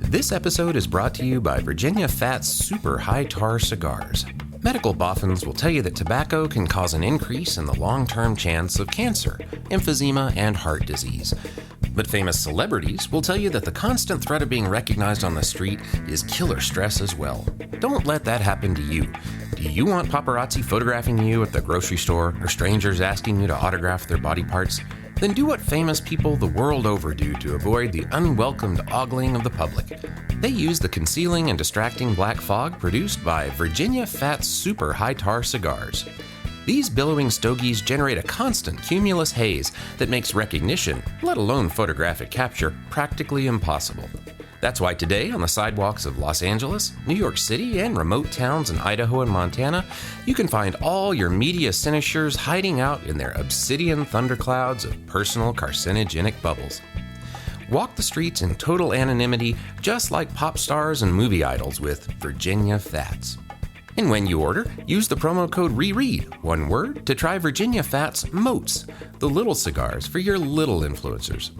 This episode is brought to you by Virginia Fat's Super High Tar Cigars. Medical boffins will tell you that tobacco can cause an increase in the long-term chance of cancer, emphysema, and heart disease. But famous celebrities will tell you that the constant threat of being recognized on the street is killer stress as well. Don't let that happen to you. Do you want paparazzi photographing you at the grocery store or strangers asking you to autograph their body parts? Then do what famous people the world over do to avoid the unwelcomed ogling of the public. They use the concealing and distracting black fog produced by Virginia Fat's Super High Tar Cigars. These billowing stogies generate a constant cumulus haze that makes recognition, let alone photographic capture, practically impossible. That's why today, on the sidewalks of Los Angeles, New York City, and remote towns in Idaho and Montana, you can find all your media cynosures hiding out in their obsidian thunderclouds of personal carcinogenic bubbles. Walk the streets in total anonymity, just like pop stars and movie idols with Virginia Fats. And when you order, use the promo code REREAD, one word, to try Virginia Fat's Moats, the little cigars for your little influencers.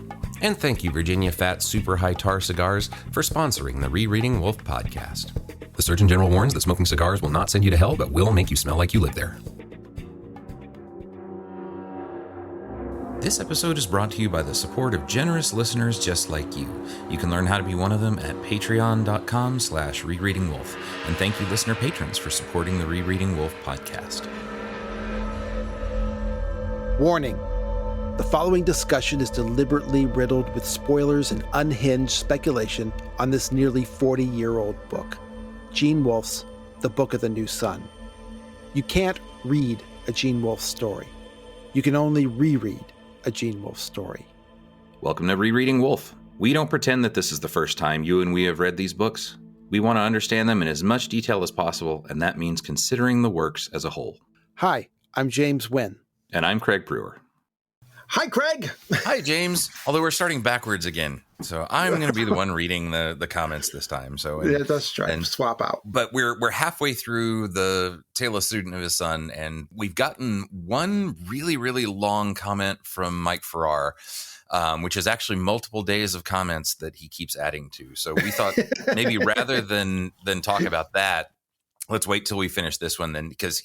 And thank you, Virginia Fat Super High Tar Cigars, for sponsoring the Rereading Wolfe podcast. The Surgeon General warns that smoking cigars will not send you to hell, but will make you smell like you live there. This episode is brought to you by the support of generous listeners just like you. You can learn how to be one of them at patreon.com/rereadingwolf. And thank you, listener patrons, for supporting the Rereading Wolfe podcast. Warning. The following discussion is deliberately riddled with spoilers and unhinged speculation on this nearly 40-year-old book, Gene Wolfe's The Book of the New Sun. You can't read a Gene Wolfe story. You can only reread a Gene Wolfe story. Welcome to Rereading Wolfe. We don't pretend that this is the first time you and we have read these books. We want to understand them in as much detail as possible, and that means considering the works as a whole. Hi, I'm James Wynn. And I'm Craig Brewer. Hi, Craig. Hi, James. Although we're starting backwards again, so I'm going to be the one reading the comments this time. Yeah, let's try and swap out. But we're halfway through the Tale of Student of His Son, and we've gotten one really, really long comment from Mike Farrar, which is actually multiple days of comments that he keeps adding to. So we thought maybe rather than talk about that, let's wait till we finish this one then, because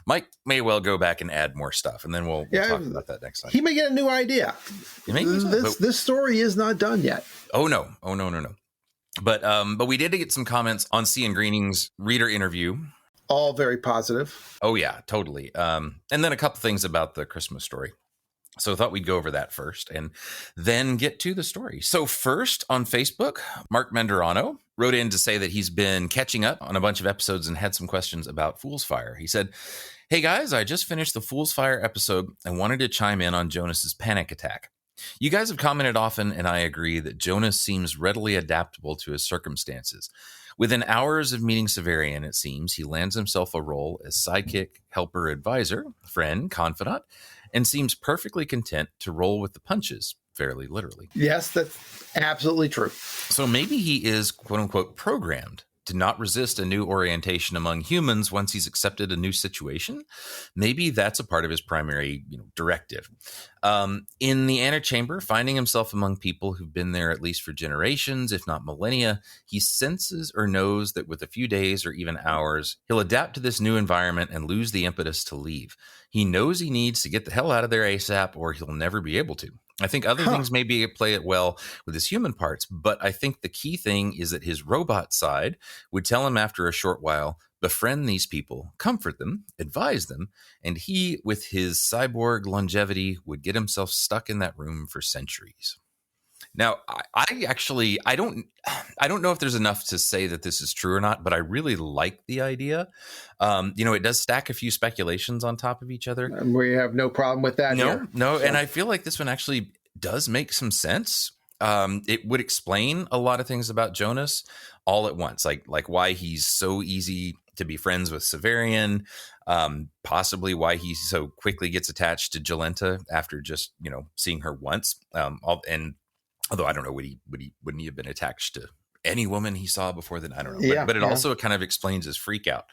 Mike may well go back and add more stuff, and then we'll talk about that next time. He may get a new idea. This story is not done yet. Oh no. But we did get some comments on C.N. Greening's reader interview. All very positive. Oh yeah, totally. And then a couple things about the Christmas story. So I thought we'd go over that first and then get to the story. So first on Facebook, Mark Menderano wrote in to say that he's been catching up on a bunch of episodes and had some questions about Fool's Fire. He said, "Hey guys, I just finished the Fool's Fire episode and wanted to chime in on Jonas's panic attack. You guys have commented often, and I agree, that Jonas seems readily adaptable to his circumstances. Within hours of meeting Severian, it seems, he lands himself a role as sidekick, helper, advisor, friend, confidant, and seems perfectly content to roll with the punches, fairly literally." Yes, that's absolutely true. So maybe he is, quote unquote, programmed to not resist a new orientation among humans once he's accepted a new situation. Maybe that's a part of his primary, directive. In the antechamber, finding himself among people who've been there at least for generations, if not millennia, he senses or knows that with a few days or even hours, he'll adapt to this new environment and lose the impetus to leave. He knows he needs to get the hell out of there ASAP, or he'll never be able to. I think other things maybe play it well with his human parts, but I think the key thing is that his robot side would tell him after a short while, befriend these people, comfort them, advise them, and he, with his cyborg longevity, would get himself stuck in that room for centuries. Now, I don't know if there's enough to say that this is true or not, but I really like the idea. It does stack a few speculations on top of each other. And we have no problem with that. No. And I feel like this one actually does make some sense. It would explain a lot of things about Jonas all at once, like why he's so easy to be friends with Severian, possibly why he so quickly gets attached to Jolenta after just, seeing her once. Although I don't know, wouldn't he have been attached to any woman he saw before then? I don't know. But it also kind of explains his freak out.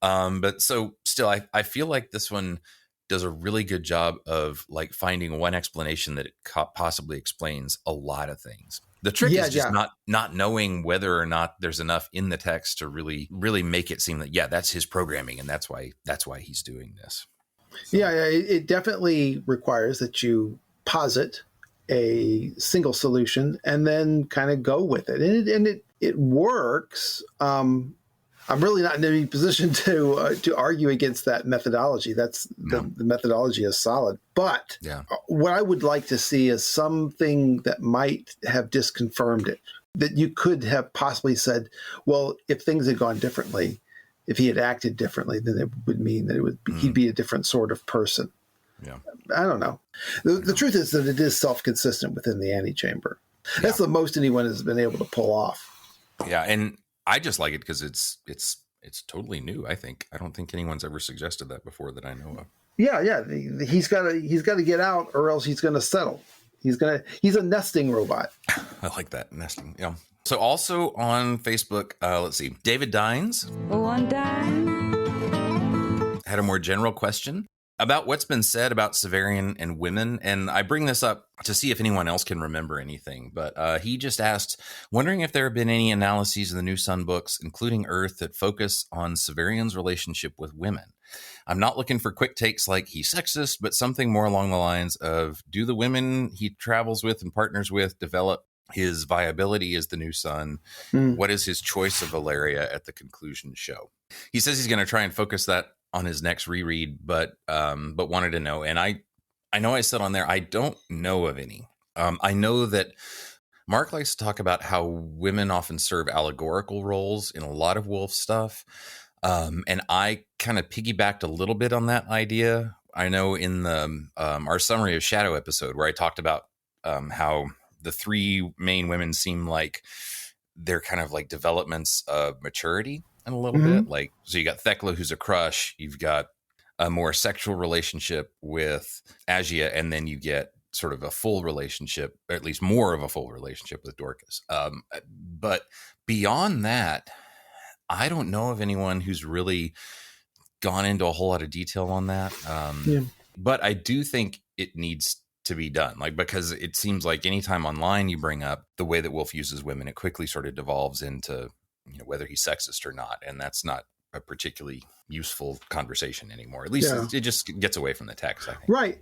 But so still, I feel like this one does a really good job of like finding one explanation that it possibly explains a lot of things. The trick is just not knowing whether or not there's enough in the text to really make it seem that, that's his programming. And that's why he's doing this. So. Yeah, it definitely requires that you posit a single solution and then kind of go with it. And it works. I'm really not in any position to argue against that methodology. The methodology is solid. But what I would like to see is something that might have disconfirmed it, that you could have possibly said, well, if things had gone differently, if he had acted differently, then it would mean that he'd be a different sort of person. Yeah, I don't know. The truth is that it is self-consistent within the antechamber. That's the most anyone has been able to pull off. Yeah, and I just like it because it's totally new. I don't think anyone's ever suggested that before that I know of. Yeah. He's got to get out, or else he's going to settle. He's a nesting robot. I like that, nesting. Yeah. So also on Facebook, let's see, David Dines had a more general question about what's been said about Severian and women. And I bring this up to see if anyone else can remember anything. But he just asked, wondering if there have been any analyses in the New Sun books, including Urth, that focus on Severian's relationship with women. I'm not looking for quick takes like he's sexist, but something more along the lines of, do the women he travels with and partners with develop his viability as the New Sun? What is his choice of Valeria at the conclusion show? He says he's going to try and focus that on his next reread, but wanted to know. And I know I said on there, I don't know of any. I know that Mark likes to talk about how women often serve allegorical roles in a lot of Wolfe stuff. And I kind of piggybacked a little bit on that idea. I know in the our Summary of Shadow episode where I talked about how the three main women seem like they're kind of like developments of maturity in a little bit. Like, so you got Thecla, who's a crush. You've got a more sexual relationship with Agia, and then you get sort of a full relationship, or at least more of a full relationship with Dorcas. But beyond that, I don't know of anyone who's really gone into a whole lot of detail on that. But I do think it needs to be done, like, because it seems like anytime online you bring up the way that Wolfe uses women, it quickly sort of devolves into, whether he's sexist or not. And that's not a particularly useful conversation anymore. At least it just gets away from the text, I think. Right.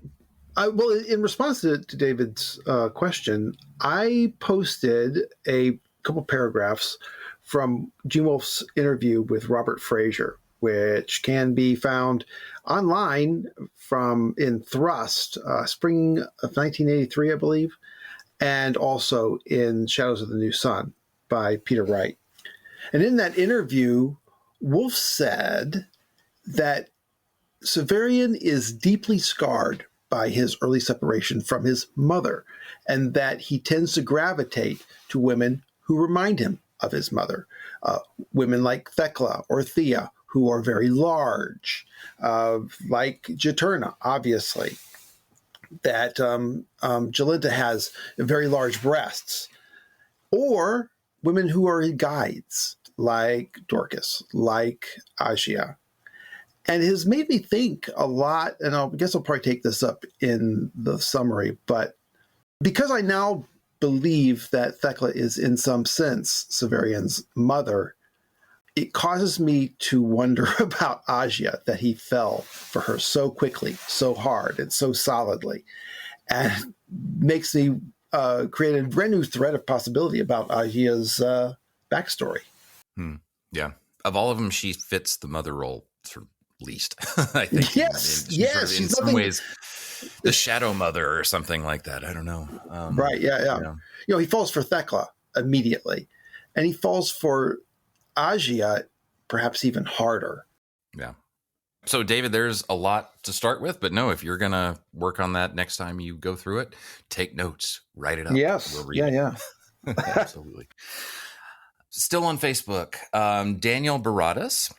Well, in response to David's question, I posted a couple paragraphs from Gene Wolfe's interview with Robert Fraser, which can be found online in Thrust, spring of 1983, I believe, and also in Shadows of the New Sun by Peter Wright. And in that interview, Wolfe said that Severian is deeply scarred by his early separation from his mother, and that he tends to gravitate to women who remind him of his mother, women like Thecla or Thea, who are very large, like Juturna, obviously, that Jalinta has very large breasts, or women who are guides, like Dorcas, like Agia. And it has made me think a lot, and I guess I'll probably take this up in the summary, but because I now believe that Thecla is in some sense Severian's mother, it causes me to wonder about Agia, that he fell for her so quickly, so hard, and so solidly, and makes me create a brand new thread of possibility about Agia's backstory. Yeah. Of all of them, she fits the mother role sort of least, I think. Yes. In some ways, the shadow mother or something like that. I don't know. Right. Yeah. He falls for Thecla immediately, and he falls for Agia perhaps even harder. Yeah. So, David, there's a lot to start with, but no, if you're going to work on that next time you go through it, take notes, write it up. Yes. We'll read it. Absolutely. Still on Facebook, Daniel Baradas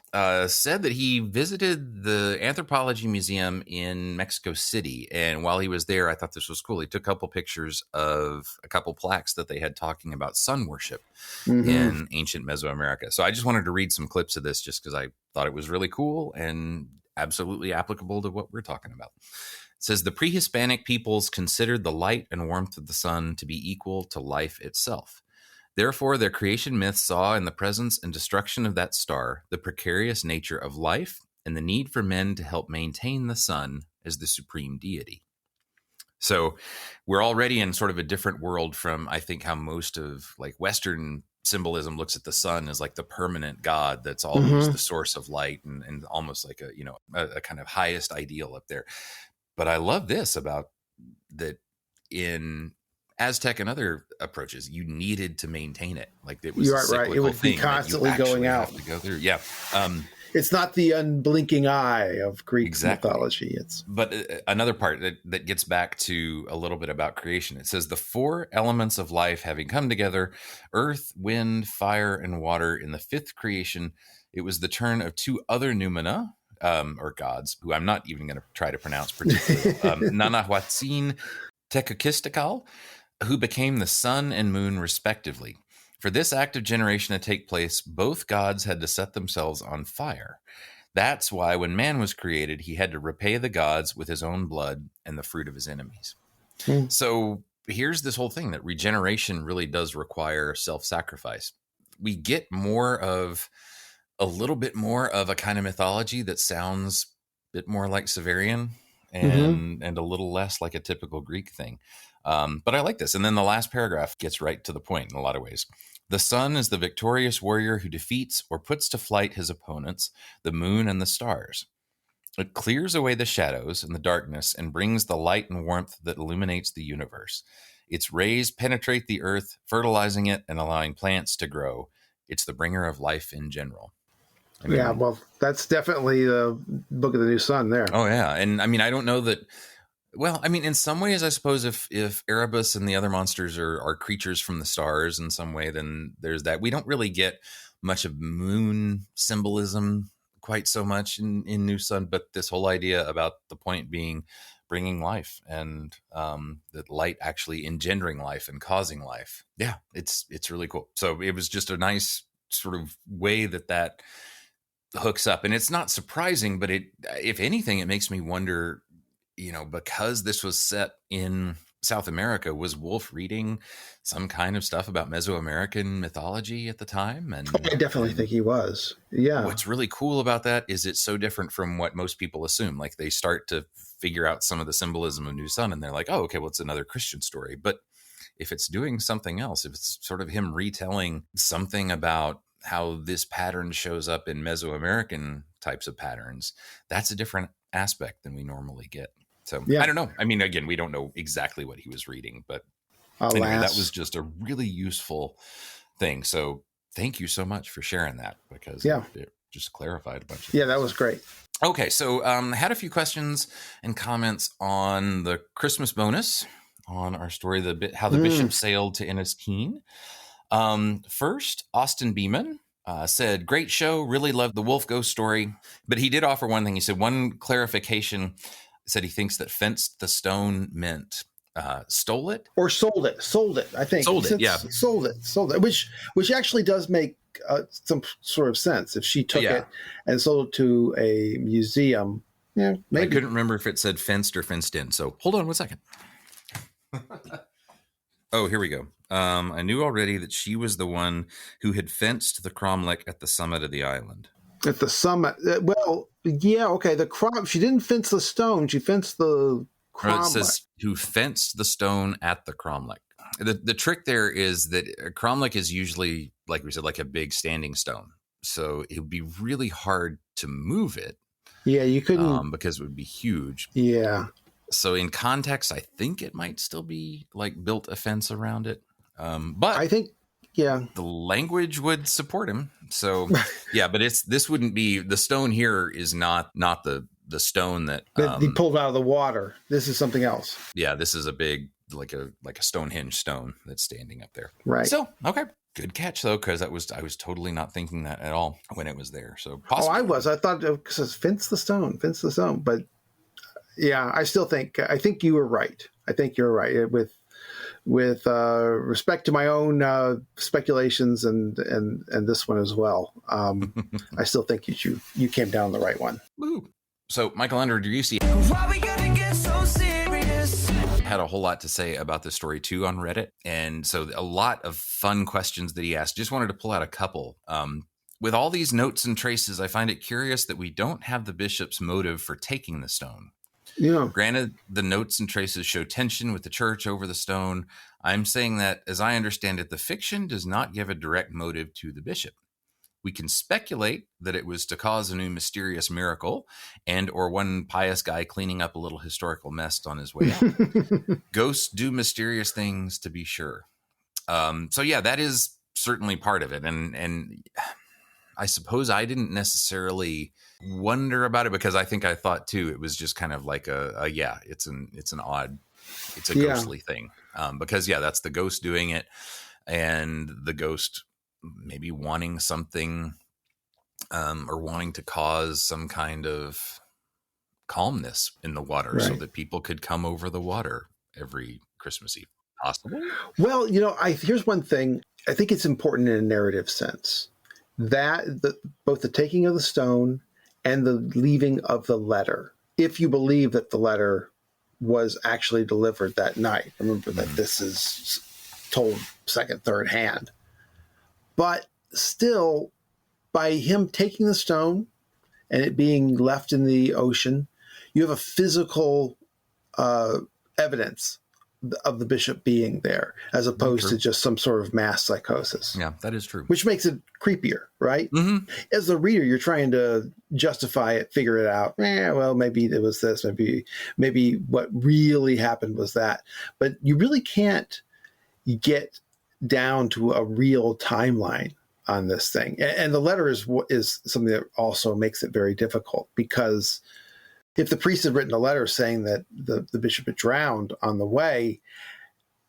said that he visited the Anthropology Museum in Mexico City. And while he was there, I thought this was cool. He took a couple pictures of a couple plaques that they had talking about sun worship in ancient Mesoamerica. So I just wanted to read some clips of this just because I thought it was really cool. And absolutely applicable to what we're talking about. It says the pre-Hispanic peoples considered the light and warmth of the sun to be equal to life itself. Therefore, their creation myths saw in the presence and destruction of that star the precarious nature of life and the need for men to help maintain the sun as the supreme deity. So we're already in sort of a different world from, I think, how most of like Western symbolism looks at the sun as like the permanent god that's always the source of light and almost like a kind of highest ideal up there. But I love this about that in Aztec and other approaches, you needed to maintain it. Like it was a cyclical It would be thing constantly going out. to go through. Yeah. It's not the unblinking eye of Greek mythology. But another part that gets back to a little bit about creation. It says the 4 elements of life having come together, earth, wind, fire, and water in the 5th creation, it was the turn of 2 other noumena, or gods, who I'm not even going to try to pronounce particularly, Nanahuatzin Tecucistekal, who became the sun and moon respectively. For this act of generation to take place, both gods had to set themselves on fire. That's why when man was created, he had to repay the gods with his own blood and the fruit of his enemies. So here's this whole thing that regeneration really does require self-sacrifice. We get a little bit more of a kind of mythology that sounds a bit more like Severian and a little less like a typical Greek thing. But I like this. And then the last paragraph gets right to the point in a lot of ways. The sun is the victorious warrior who defeats or puts to flight his opponents, the moon and the stars. It clears away the shadows and the darkness and brings the light and warmth that illuminates the universe. Its rays penetrate the earth, fertilizing it and allowing plants to grow. It's the bringer of life in general. I mean, well, that's definitely the Book of the New Sun there. Oh, yeah. And I mean, I don't know that. Well, I mean, in some ways, I suppose if Erebus and the other monsters are creatures from the stars in some way, then there's that. We don't really get much of moon symbolism quite so much in New Sun, but this whole idea about the point being bringing life and that light actually engendering life and causing life. Yeah, it's really cool. So it was just a nice sort of way that hooks up. And it's not surprising, but if anything, it makes me wonder, because this was set in South America, was Wolfe reading some kind of stuff about Mesoamerican mythology at the time? And I definitely think he was. Yeah. What's really cool about that is it's so different from what most people assume. Like they start to figure out some of the symbolism of New Sun and they're like, oh, okay, well, it's another Christian story. But if it's doing something else, if it's sort of him retelling something about how this pattern shows up in Mesoamerican types of patterns, that's a different aspect than we normally get. So yeah. I don't know. I mean, again, we don't know exactly what he was reading, but anyway, that was just a really useful thing. So thank you so much for sharing that, because it just clarified a bunch of things. Yeah, that was great. Okay, so I had a few questions and comments on the Christmas bonus on our story, how the bishop sailed to Inniskeen. First, Austin Beeman said, great show, really loved the Wolf Ghost story. But he did offer one thing. He said, one clarification, said he thinks that fenced the stone meant stole it or sold it. I think sold it, which actually does make some sort of sense. If she took it and sold it to a museum, maybe. I couldn't remember if it said fenced or fenced in. So hold on 1 second. Oh, here we go. I knew already that she was the one who had fenced the cromlech at the summit of the island. At the summit. Well, yeah, okay. She didn't fence the stone. She fenced the cromlech. It says who fenced the stone at the cromlech. The trick there is that a cromlech is usually, like we said, like a big standing stone. So it would be really hard to move it. Yeah, you couldn't. Because it would be huge. Yeah. So in context, I think it might still be like built a fence around it. But I think, the language would support him. So but this wouldn't be, the stone here is not the stone that he pulled out of the water. This is something else. Yeah, this is a big, like a Stonehenge stone that's standing up there. Right. So, okay. Good catch though, because I was totally not thinking that at all when it was there. So possibly. I was. I thought it says fence the stone. But yeah, I think you were right. I think you're right. With respect to my own speculations and this one as well, I still think you came down the right one. Woo. So, Michael Under, do you see? Why we gotta get so serious? Had a whole lot to say about this story too on Reddit, and so a lot of fun questions that he asked. Just wanted to pull out a couple. With all these notes and traces, I find it curious that we don't have the bishop's motive for taking the stone. Yeah. Granted, the notes and traces show tension with the church over the stone. I'm saying that, as I understand it, the fiction does not give a direct motive to the bishop. We can speculate that it was to cause a new mysterious miracle and or one pious guy cleaning up a little historical mess on his way out. Ghosts do mysterious things, to be sure. So yeah, that is certainly part of it. And I suppose I didn't necessarily wonder about it because I think I thought too, it was just kind of like it's a ghostly thing. Because that's the ghost doing it, and the ghost maybe wanting something, or wanting to cause some kind of calmness in the water, so that people could come over the water every Christmas Eve. Possible? Well, here's one thing. I think it's important in a narrative sense that both the taking of the stone and the leaving of the letter, if you believe that the letter was actually delivered that night. Remember that this is told second, third hand. But still, by him taking the stone and it being left in the ocean, you have a physical evidence of the bishop being there, as opposed to just some sort of mass psychosis. Yeah, that is true. Which makes it creepier, right? Mm-hmm. As the reader, you're trying to justify it, figure it out. Well, maybe it was this, maybe what really happened was that. But you really can't get down to a real timeline on this thing. And the letter is something that also makes it very difficult, because if the priest had written a letter saying that the bishop had drowned on the way,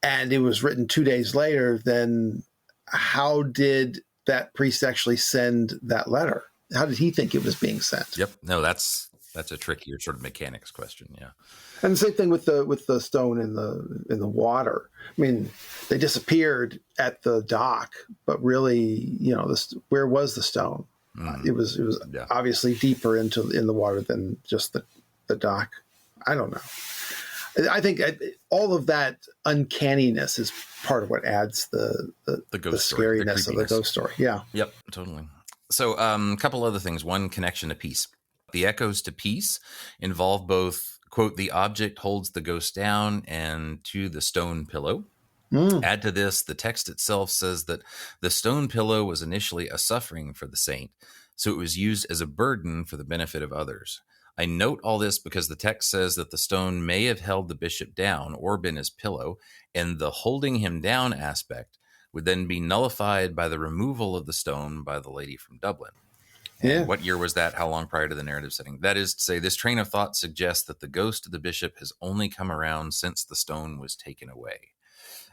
and it was written 2 days later, then how did that priest actually send that letter? How did he think it was being sent? Yep. No, that's a trickier sort of mechanics question. Yeah. And the same thing with the stone in the water. I mean, they disappeared at the dock, but really, where was the stone? It was obviously deeper in the water than just the dock. I don't know. I think all of that uncanniness is part of what adds the scariness of the ghost story. Yeah. Yep. Totally. So a couple other things. One, connection to peace. The echoes to peace involve both, quote, the object holds the ghost down, and to the stone pillow. Add to this, the text itself says that the stone pillow was initially a suffering for the saint, so it was used as a burden for the benefit of others. I note all this because the text says that the stone may have held the bishop down or been his pillow, and the holding him down aspect would then be nullified by the removal of the stone by the lady from Dublin. Yeah. What year was that? How long prior to the narrative setting? That is to say, this train of thought suggests that the ghost of the bishop has only come around since the stone was taken away.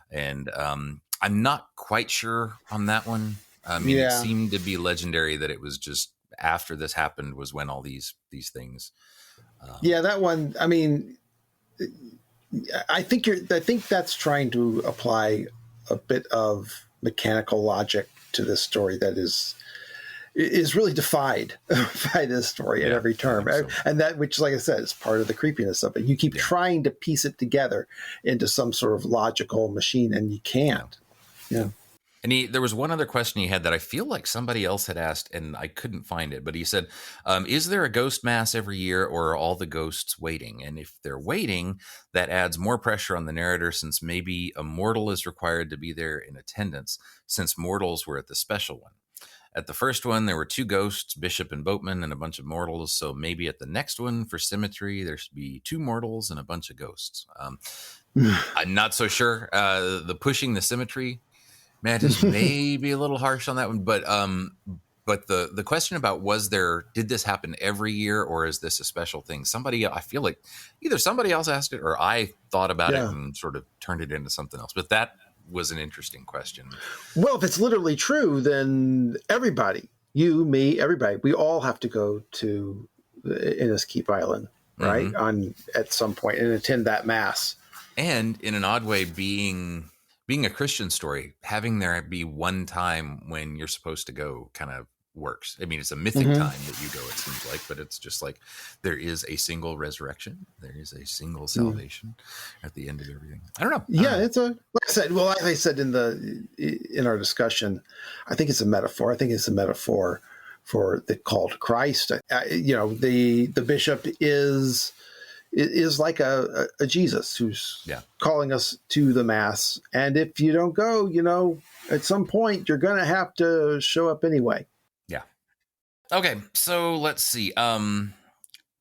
And I'm not quite sure on that one. I mean, It seemed to be legendary that it was just after this happened was when all these things. That one. I mean, I think that's trying to apply a bit of mechanical logic to this story that is really defied by this story at every turn. So. And that, which, like I said, is part of the creepiness of it. You keep trying to piece it together into some sort of logical machine, and you can't. Yeah. And there was one other question he had that I feel like somebody else had asked, and I couldn't find it. But he said, is there a ghost mass every year, or are all the ghosts waiting? And if they're waiting, that adds more pressure on the narrator, since maybe a mortal is required to be there in attendance, since mortals were at the special one. At the first one, there were 2 ghosts, bishop and boatman, and a bunch of mortals. So maybe at the next one, for symmetry, there should be 2 mortals and a bunch of ghosts. I'm not so sure. The pushing the symmetry, man, is maybe a little harsh on that one. But the question about did this happen every year, or is this a special thing? I feel like either somebody else asked it, or I thought about it and sort of turned it into something else. But that was an interesting question. Well, if it's literally true, then everybody, you, me, everybody, we all have to go to Inniskeep Island, right? At some point and attend that mass. And in an odd way, being a Christian story, having there be one time when you're supposed to go kind of works. I mean, it's a mythic time that you go, it seems like, but it's just like there is a single resurrection. There is a single salvation at the end of everything. I don't know. Yeah, it's like I said in our discussion, I think it's a metaphor. I think it's a metaphor for the call to Christ. The bishop is like a Jesus who's calling us to the mass. And if you don't go, at some point you're going to have to show up anyway. Yeah. Okay. So let's see.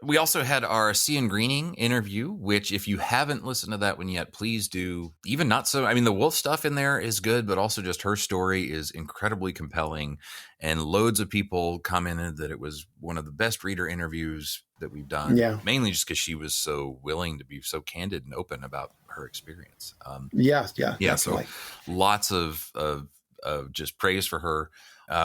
We also had our Cian Greening interview, which if you haven't listened to that one yet, please do. Even not so. I mean, the Wolf stuff in there is good, but also just her story is incredibly compelling. And loads of people commented that it was one of the best reader interviews that we've done. Yeah. Mainly just because she was so willing to be so candid and open about her experience. Yeah. So lots of just praise for her.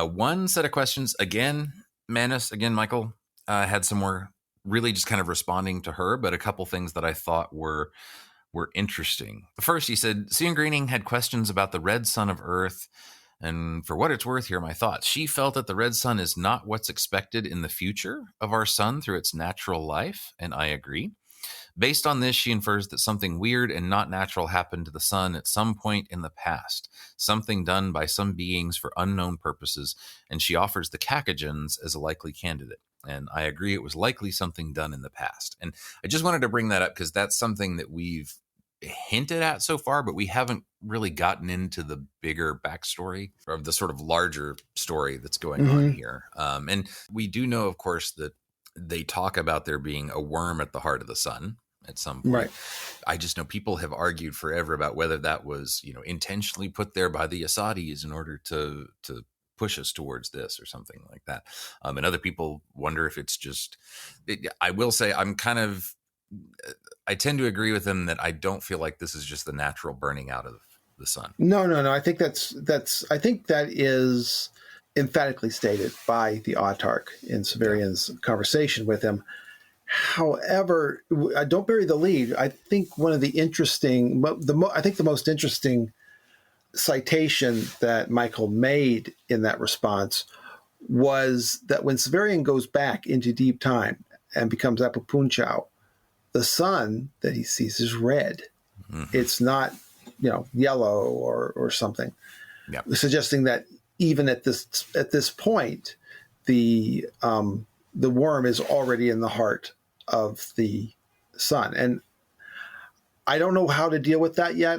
One set of questions again, Michael had some more. Really just kind of responding to her, but a couple things that I thought were interesting. The first, he said, Cian Greening had questions about the red sun of Urth, and for what it's worth, here are my thoughts. She felt that the red sun is not what's expected in the future of our sun through its natural life, and I agree. Based on this, she infers that something weird and not natural happened to the sun at some point in the past, something done by some beings for unknown purposes, and she offers the Cacogens as a likely candidate. And I agree, it was likely something done in the past. And I just wanted to bring that up because that's something that we've hinted at so far, but we haven't really gotten into the bigger backstory or the sort of larger story that's going on here. And we do know, of course, that they talk about there being a worm at the heart of the sun at some point. Right. I just know people have argued forever about whether that was, intentionally put there by the Assadis in order to push us towards this or something like that. And other people wonder if it's just, I will say I tend to agree with them that I don't feel like this is just the natural burning out of the sun. No. I think I think that is emphatically stated by the autarch in Severian's conversation with him. However, don't bury the lead. I think one of the interesting, the most interesting citation that Michael made in that response was that when Severian goes back into deep time and becomes Apupunchau, the sun that he sees is red. It's not, yellow or something. Yep. Suggesting that even at this point, the worm is already in the heart of the sun. And I don't know how to deal with that yet.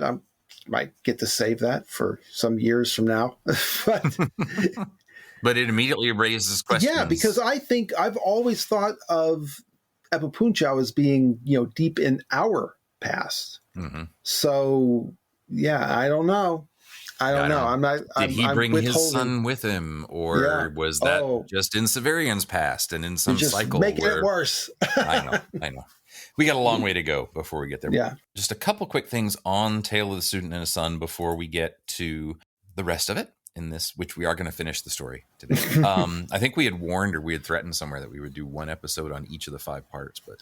Might get to save that for some years from now. But it immediately raises questions. Yeah, because I think I've always thought of Apupunchau as being, deep in our past. So, yeah, I don't know. I don't know. Did he bring his son with him, or was that just in Severian's past and in some cycle? Making it worse. I know. We got a long way to go before we get there. Yeah. Just a couple quick things on Tale of the Student and His Son before we get to the rest of it in this, which we are going to finish the story today. I think we had warned or we had threatened somewhere that we would do one episode on each of the 5 parts, but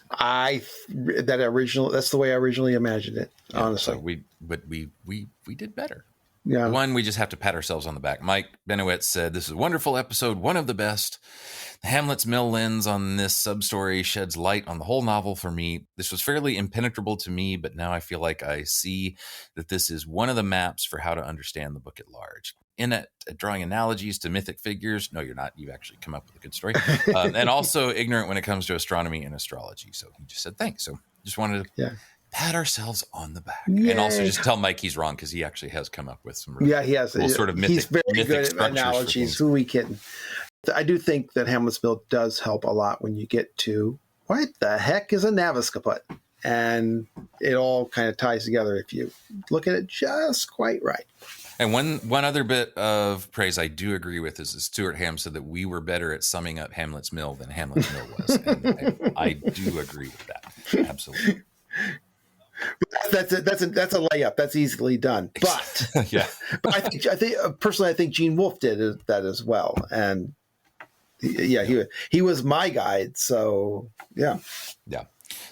that's the way I originally imagined it. Yeah, honestly, so we did better. Yeah. One, we just have to pat ourselves on the back. Mike Benowitz said, "This is a wonderful episode, one of the best. The Hamlet's Mill lens on this sub-story sheds light on the whole novel for me. This was fairly impenetrable to me, but now I feel like I see that this is one of the maps for how to understand the book at large. In it, drawing analogies to mythic figures." No, you're not. You've actually come up with a good story. And also ignorant when it comes to astronomy and astrology. So he just said thanks. So just wanted to pat ourselves on the back. Yay. And also just tell Mike he's wrong because he actually has come up with some he has sort of mythic, he's very good at analogies. Who are we kidding? I do think that Hamlet's Mill does help a lot when you get to what the heck is a navis kaput? And it all kind of ties together if you look at it just quite right. And one other bit of praise I do agree with is that Stuart Ham said that we were better at summing up Hamlet's Mill than Hamlet's Mill was. And I do agree with that. Absolutely. That's a layup. That's easily done. But but I think personally, I think Gene Wolfe did that as well. And he was my guide. So yeah.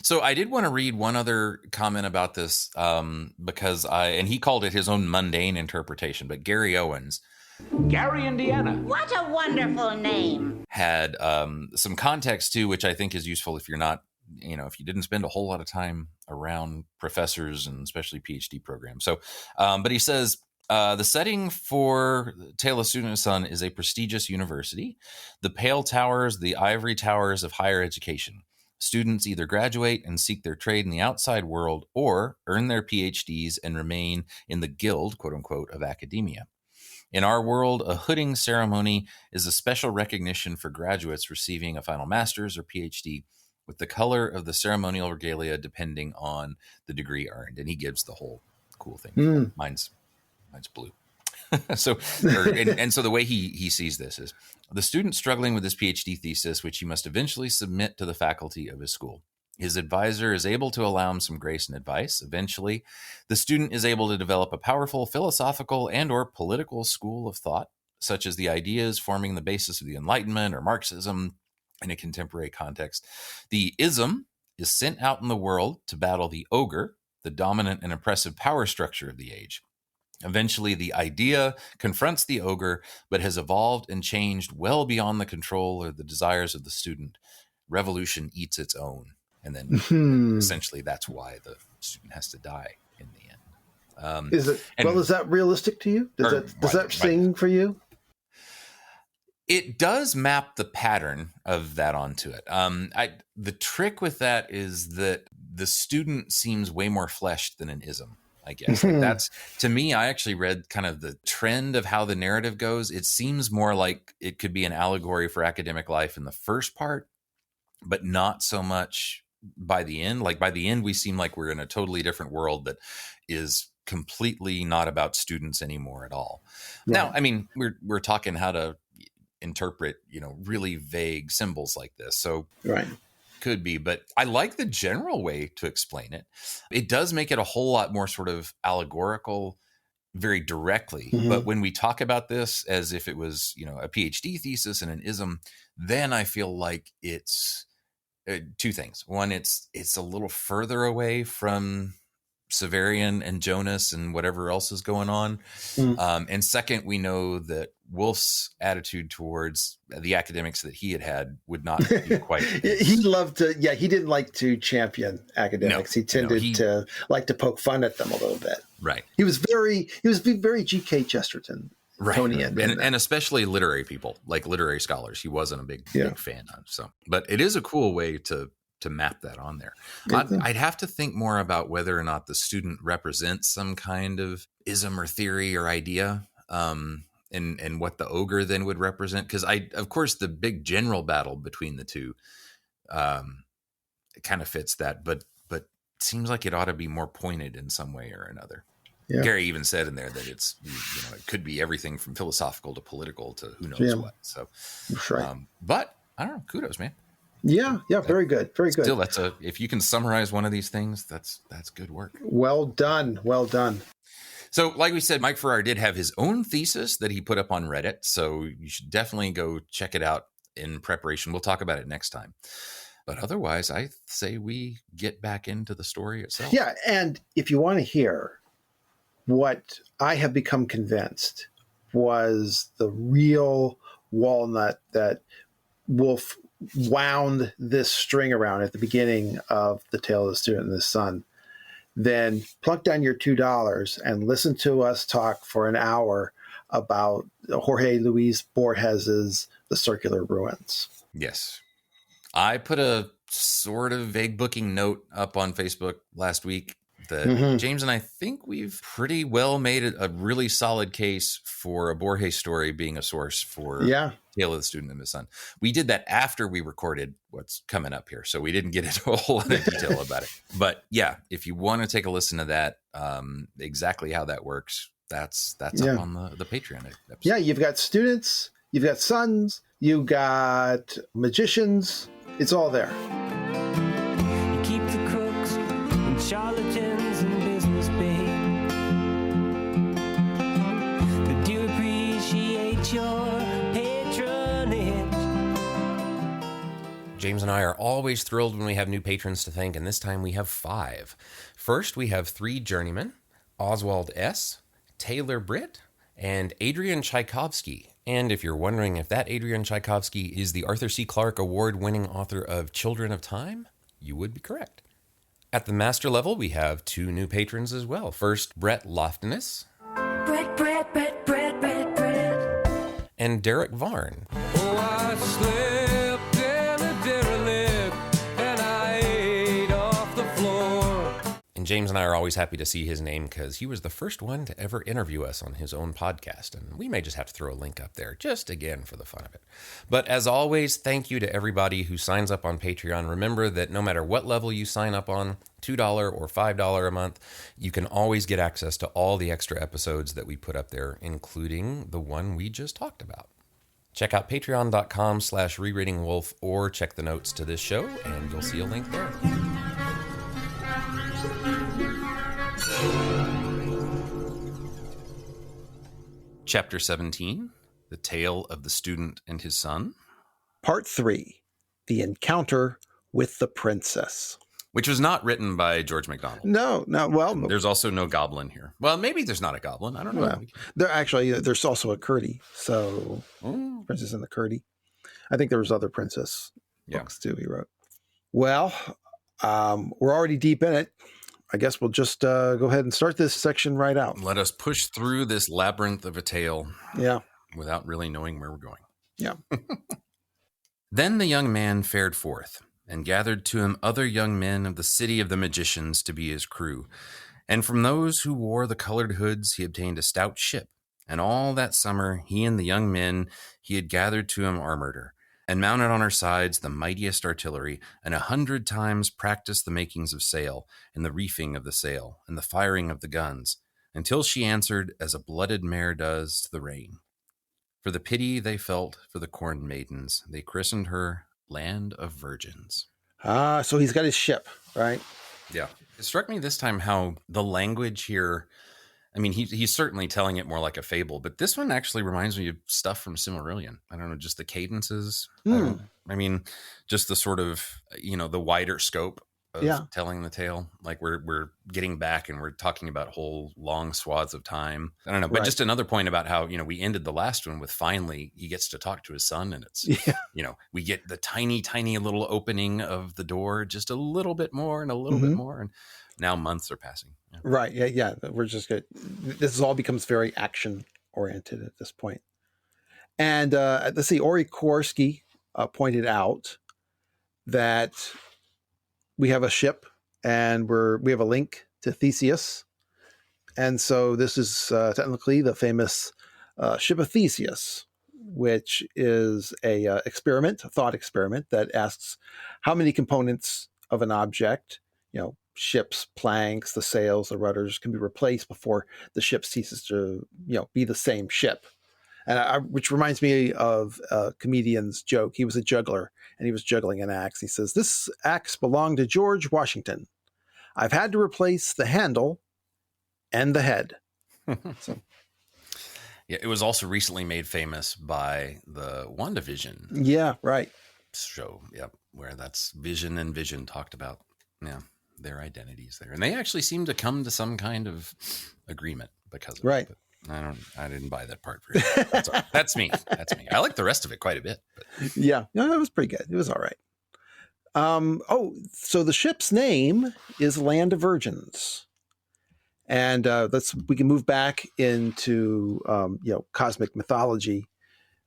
So I did want to read one other comment about this because and he called it his own mundane interpretation, but Gary Owens, Gary, Indiana. What a wonderful name. Had some context too, which I think is useful if you're not, if you didn't spend a whole lot of time around professors and especially PhD programs. So, but he says, the setting for Tale of Student and Son is a prestigious university, the Pale Towers, the Ivory Towers of higher education. Students either graduate and seek their trade in the outside world or earn their PhDs and remain in the guild, quote unquote, of academia. In our world, a hooding ceremony is a special recognition for graduates receiving a final master's or PhD, with the color of the ceremonial regalia depending on the degree earned. And he gives the whole cool thing. Mine's blue. So the way he sees this is the student struggling with his PhD thesis, which he must eventually submit to the faculty of his school. His advisor is able to allow him some grace and advice. Eventually, the student is able to develop a powerful philosophical and or political school of thought, such as the ideas forming the basis of the Enlightenment or Marxism in a contemporary context. The ism is sent out in the world to battle the ogre, the dominant and oppressive power structure of the age. Eventually, the idea confronts the ogre, but has evolved and changed well beyond the control or the desires of the student. Revolution eats its own. And then essentially that's why the student has to die in the end. Is that realistic to you? Does that sing for you? It does map the pattern of that onto it. The trick with that is that the student seems way more fleshed than an ism, I guess. Like that's, to me, I actually read kind of the trend of how the narrative goes. It seems more like it could be an allegory for academic life in the first part, but not so much by the end. Like by the end, we seem like we're in a totally different world that is completely not about students anymore at all. Right. Now, I mean, we're talking how to interpret, really vague symbols like this. So right. Could be, but I like the general way to explain it. It does make it a whole lot more sort of allegorical, very directly. Mm-hmm. But when we talk about this as if it was, a PhD thesis and an ism, then I feel like it's two things. One, it's a little further away from Severian and Jonas and whatever else is going on. And second, we know that Wolfe's attitude towards the academics that he had would not be quite. He didn't like to champion academics. No, he tended to like to poke fun at them a little bit. Right. He was very G.K. Chesterton. Right. And especially literary people, like literary scholars, he wasn't a big fan of. So, but it is a cool way to map that on there. I'd have to think more about whether or not the student represents some kind of ism or theory or idea, and what the ogre then would represent. Because of course, the big general battle between the two kind of fits that, but it seems like it ought to be more pointed in some way or another. Yeah. Gary even said in there that it's, it could be everything from philosophical to political to who knows what. So, right. But I don't know. Kudos, man. Yeah. Very good. Very good. Still, if you can summarize one of these things, that's good work. Well done. So, like we said, Mike Farrar did have his own thesis that he put up on Reddit. So you should definitely go check it out in preparation. We'll talk about it next time. But otherwise, I say we get back into the story itself. Yeah. And if you want to hear what I have become convinced was the real walnut that Wolfe wound this string around at the beginning of the Tale of the Student and the Son, then plunk down your $2 and listen to us talk for an hour about Jorge Luis Borges's The Circular Ruins. Yes. I put a sort of vague booking note up on Facebook last week that James and I think we've pretty well made a really solid case for a Borges story being a source for Tale of the Student and the Son. We did that after we recorded what's coming up here, so we didn't get into a whole lot of detail about it. But yeah, if you want to take a listen to that, exactly how that works, that's up on the Patreon episode. Yeah, you've got students, you've got sons, you've got magicians. It's all there. You keep the crooks and charlatans in business, babe. But do appreciate your patronage. James and and I are always thrilled when we have new patrons to thank, and this time we have 5. First, we have 3 journeymen, Oswald S., Taylor Britt, and Adrian Tchaikovsky. And if you're wondering if that Adrian Tchaikovsky is the Arthur C. Clarke Award-winning author of Children of Time, you would be correct. At the master level, we have 2 new patrons as well. First, Brett Loftinus. Brett. And Derek Varn. Oh, I slept in a derelict and I ate off the floor. And James and I are always happy to see his name because he was the first one to ever interview us on his own podcast. And we may just have to throw a link up there just again for the fun of it. But as always, thank you to everybody who signs up on Patreon. Remember that no matter what level you sign up on, $2 or $5 a month, you can always get access to all the extra episodes that we put up there, including the one we just talked about. Check out patreon.com/Rereading Wolfe or check the notes to this show and you'll see a link there. Chapter 17, The Tale of the Student and His Son. Part 3, The Encounter with the Princess. Which was not written by George MacDonald. No, well... There's also no goblin here. Well, maybe there's not a goblin. I don't know. Well, there's also a Curdy. So, Princess and the Curdy. I think there was other princess books too he wrote. Well, we're already deep in it. I guess we'll just go ahead and start this section right out. Let us push through this labyrinth of a tale. Yeah. Without really knowing where we're going. Yeah. Then the young man fared forth, and gathered to him other young men of the city of the magicians to be his crew. And from those who wore the colored hoods he obtained a stout ship. And all that summer he and the young men he had gathered to him armored her, and mounted on her sides the mightiest artillery, and 100 times practiced the makings of sail, and the reefing of the sail, and the firing of the guns, until she answered as a blooded mare does to the rein. For the pity they felt for the corn maidens, they christened her Land of Virgins. So he's got his ship, right? Yeah. It struck me this time how the language here, I mean, he's certainly telling it more like a fable, but this one actually reminds me of stuff from Silmarillion. I don't know, just the cadences. I mean, just the sort of, the wider scope of telling the tale. Like we're getting back and we're talking about whole long swaths of time. I don't know, but just another point about how, we ended the last one with finally he gets to talk to his son, and it's, we get the tiny, tiny little opening of the door, just a little bit more and a little bit more. And now months are passing. Yeah. Right. Yeah. We're just good. This all becomes very action oriented at this point. And let's see, Ori Korsky pointed out that we have a ship and we have a link to Theseus. And so this is technically the famous ship of Theseus, which is a thought experiment that asks how many components of an object, ships, planks, the sails, the rudders, can be replaced before the ship ceases to, be the same ship. And which reminds me of a comedian's joke. He was a juggler, and he was juggling an axe. He says, "This axe belonged to George Washington. I've had to replace the handle and the head." So. Yeah, it was also recently made famous by the WandaVision. Yeah, right. Show, where that's Vision and Vision talked about, their identities there, and they actually seem to come to some kind of agreement because of it. But I didn't buy that part for you. That's me. I like the rest of it quite a bit. But. Yeah, no, it was pretty good. It was all right. So the ship's name is Land of Virgins. And we can move back into cosmic mythology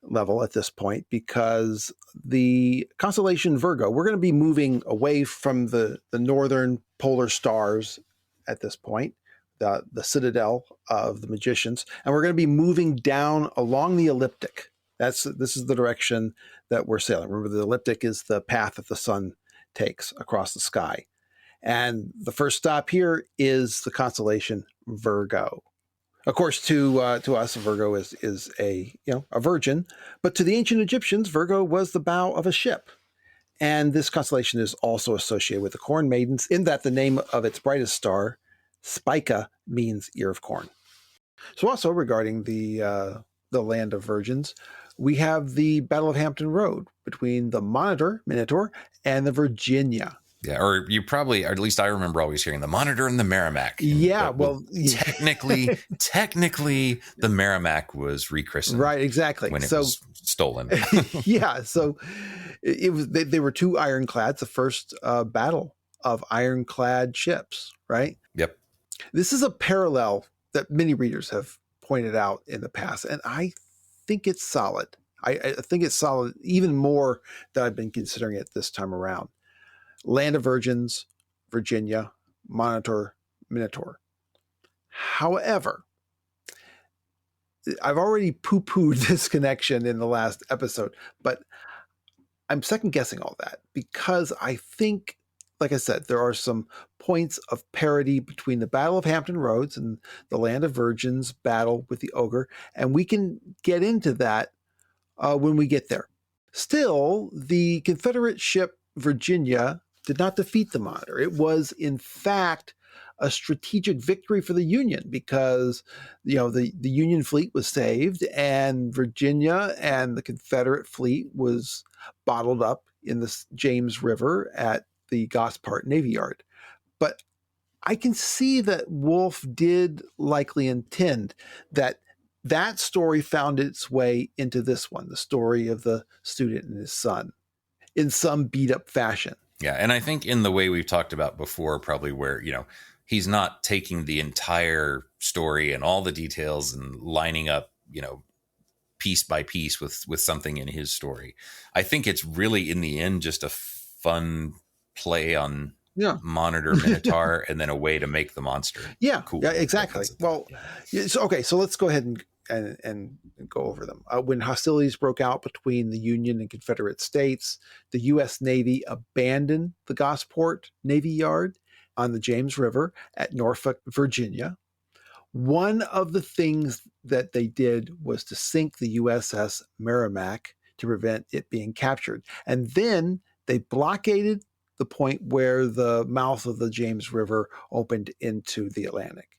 level at this point, because the constellation Virgo, we're going to be moving away from the northern polar stars at this point, the citadel of the magicians, and we're going to be moving down along the ecliptic. This is the direction that we're sailing. Remember, the ecliptic is the path that the sun takes across the sky. And the first stop here is the constellation Virgo. Of course, to us, Virgo is a virgin, but to the ancient Egyptians, Virgo was the bow of a ship. And this constellation is also associated with the corn maidens, in that the name of its brightest star, Spica, means ear of corn. So also regarding the Land of Virgins, we have the Battle of Hampton Road between the Monitor, Minotaur, and the Virginia. Yeah, or you probably, or at least I remember always hearing the Monitor and the Merrimack. Yeah, technically, the Merrimack was rechristened. Right, exactly. When it was stolen. Yeah, so it was. They were two ironclads, the first battle of ironclad ships, right? Yep. This is a parallel that many readers have pointed out in the past, and I think it's solid. I think it's solid even more than I've been considering it this time around. Land of Virgins, Virginia, Monitor, Minotaur. However, I've already poo-pooed this connection in the last episode, but I'm second-guessing all that because I think, like I said, there are some points of parity between the Battle of Hampton Roads and the Land of Virgins battle with the Ogre, and we can get into that when we get there. Still, the Confederate ship Virginia did not defeat the Monitor. It was, in fact, a strategic victory for the Union because, the Union fleet was saved and Virginia and the Confederate fleet was bottled up in the James River at the Gosport Navy Yard. But I can see that Wolfe did likely intend that story found its way into this one, the story of the student and his son, in some beat up fashion. Yeah. And I think in the way we've talked about before, probably where, he's not taking the entire story and all the details and lining up, piece by piece with something in his story. I think it's really in the end, just a fun play on Monitor, Minotaur, and then a way to make the monster. Yeah, cool. Yeah, exactly. Well, so let's go ahead and go over them. When hostilities broke out between the Union and Confederate states, the U.S. Navy abandoned the Gosport Navy Yard on the James River at Norfolk, Virginia. One of the things that they did was to sink the USS Merrimack to prevent it being captured. And then they blockaded the point where the mouth of the James River opened into the Atlantic.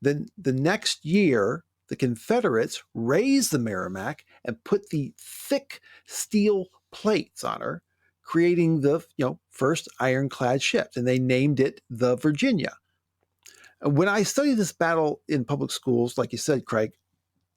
Then the next year, the Confederates raised the Merrimack and put the thick steel plates on her, creating the first ironclad ship, and they named it the Virginia. When I studied this battle in public schools, like you said, Craig,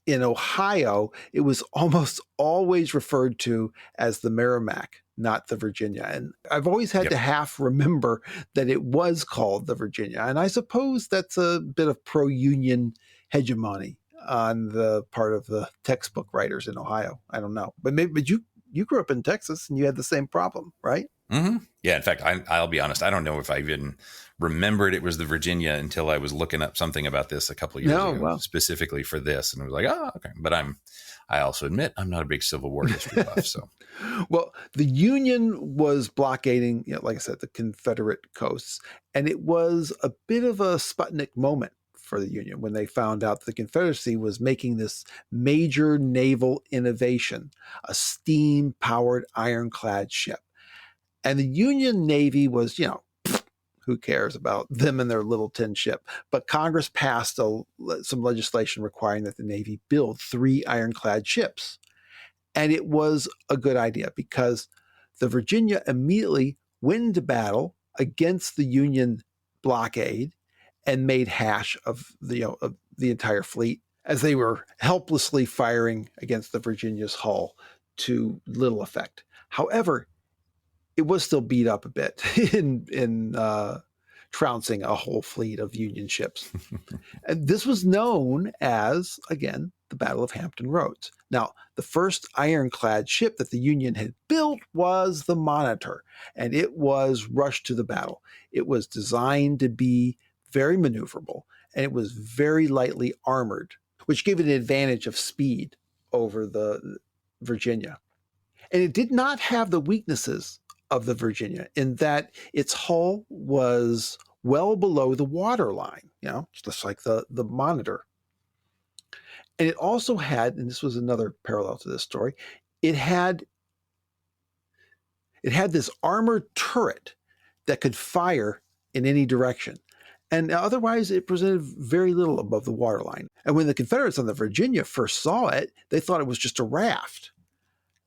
in Ohio, it was almost always referred to as the Merrimack, not the Virginia. And I've always had to half remember that it was called the Virginia. And I suppose that's a bit of pro-Union hegemony on the part of the textbook writers in Ohio. I don't know. But you grew up in Texas and you had the same problem, right? Mm-hmm. Yeah. In fact, I'll be honest. I don't know if I even remembered it was the Virginia until I was looking up something about this a couple of years ago, specifically for this. And I was like, okay. But I also admit I'm not a big Civil War history buff. So, well, the Union was blockading, like I said, the Confederate coasts. And it was a bit of a Sputnik moment for the Union when they found out the Confederacy was making this major naval innovation, a steam-powered ironclad ship. And the Union Navy was, who cares about them and their little tin ship? But Congress passed some legislation requiring that the Navy build 3 ironclad ships. And it was a good idea because the Virginia immediately went into battle against the Union blockade and made hash of the entire fleet as they were helplessly firing against the Virginia's hull to little effect. However, it was still beat up a bit in trouncing a whole fleet of Union ships. And this was known as, again, the Battle of Hampton Roads. Now, the first ironclad ship that the Union had built was the Monitor, and it was rushed to the battle. It was designed to be very maneuverable, and it was very lightly armored, which gave it an advantage of speed over the Virginia. And it did not have the weaknesses of the Virginia in that its hull was well below the waterline, just like the Monitor. And it also had, and this was another parallel to this story, it had this armored turret that could fire in any direction. and otherwise it presented very little above the waterline. And when the Confederates on the Virginia first saw it, they thought it was just a raft.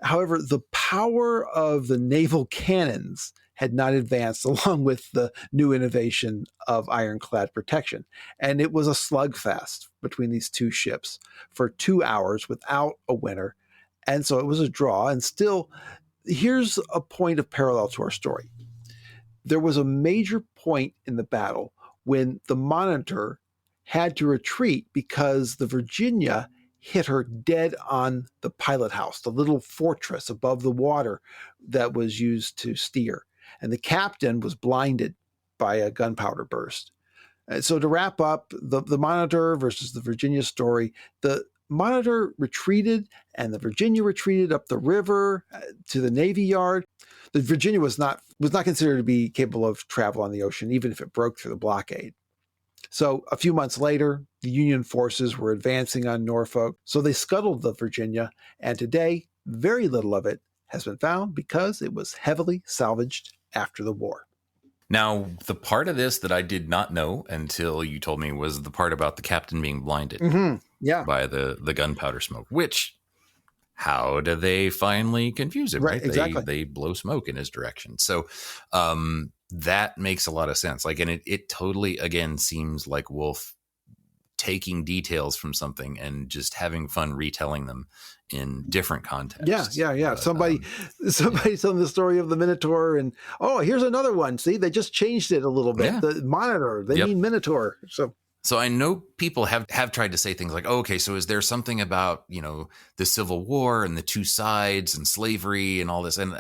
However, the power of the naval cannons had not advanced along with the new innovation of ironclad protection. And it was a slugfest between these two ships for 2 hours without a winner. And so it was a draw. And still, here's a point of parallel to our story. There was a major point in the battle when the Monitor had to retreat because the Virginia hit her dead on the pilot house, the little fortress above the water that was used to steer. And the captain was blinded by a gunpowder burst. And so to wrap up the Monitor versus the Virginia story, the Monitor retreated and the Virginia retreated up the river to the Navy Yard. The Virginia was not considered to be capable of travel on the ocean, even if it broke through the blockade. So a few months later, the Union forces were advancing on Norfolk, so they scuttled the Virginia, and today, very little of it has been found because it was heavily salvaged after the war. Now, the part of this that I did not know until you told me was the part about the captain being blinded by the gunpowder smoke, which, how do they finally confuse him? Right, exactly. They blow smoke in his direction. So that makes a lot of sense. Like, and it totally, again, seems like Wolfe taking details from something and just having fun retelling them in different contexts. Yeah. But, somebody's telling the story of the Minotaur, and here's another one. See, they just changed it a little bit. Yeah. The Monitor, they mean Minotaur. So I know people have tried to say things like, okay, so is there something about, the Civil War and the two sides and slavery and all this? And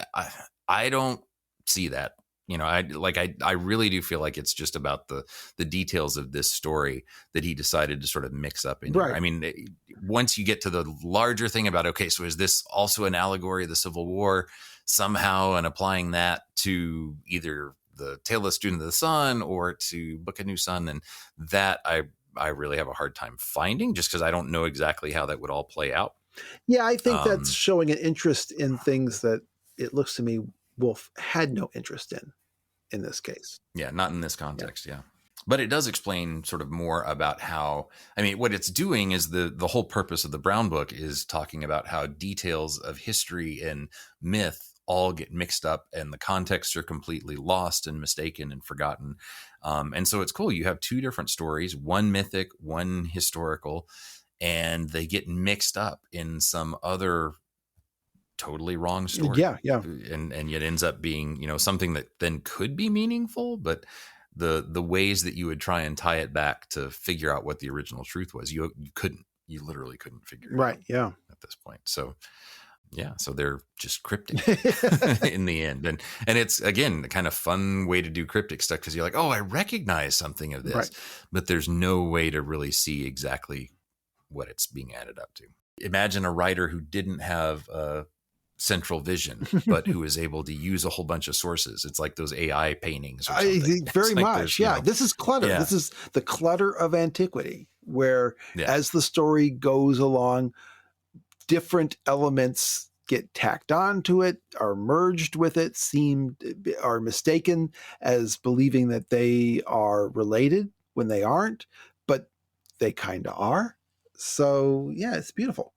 I don't see that. I really do feel like it's just about the details of this story that he decided to sort of mix up in here. I mean, once you get to the larger thing about, okay, so is this also an allegory of the Civil War somehow, and applying that to either the Tale of the Student of the Sun or to Book of New Sun, and that I really have a hard time finding, just because I don't know exactly how that would all play out. Yeah, I think that's showing an interest in things that it looks to me Wolfe had no interest in this case. Yeah, not in this context, yeah. But it does explain sort of more about how, what it's doing is the whole purpose of the Brown Book is talking about how details of history and myth all get mixed up and the contexts are completely lost and mistaken and forgotten. And so it's cool. You have two different stories, one mythic, one historical, and they get mixed up in some other totally wrong story. Yeah. And yet ends up being, something that then could be meaningful, but the ways that you would try and tie it back to figure out what the original truth was, you literally couldn't figure it out at this point. So so they're just cryptic in the end. And it's, again, the kind of fun way to do cryptic stuff, because you're like, I recognize something of this, but there's no way to really see exactly what it's being added up to. Imagine a writer who didn't have a central vision, but who is able to use a whole bunch of sources. It's like those AI paintings. Or something. Very much. Yeah. This is clutter. Yeah. This is the clutter of antiquity, where as the story goes along, different elements get tacked onto it, are merged with it, are mistaken as believing that they are related when they aren't, but they kind of are. So, it's beautiful.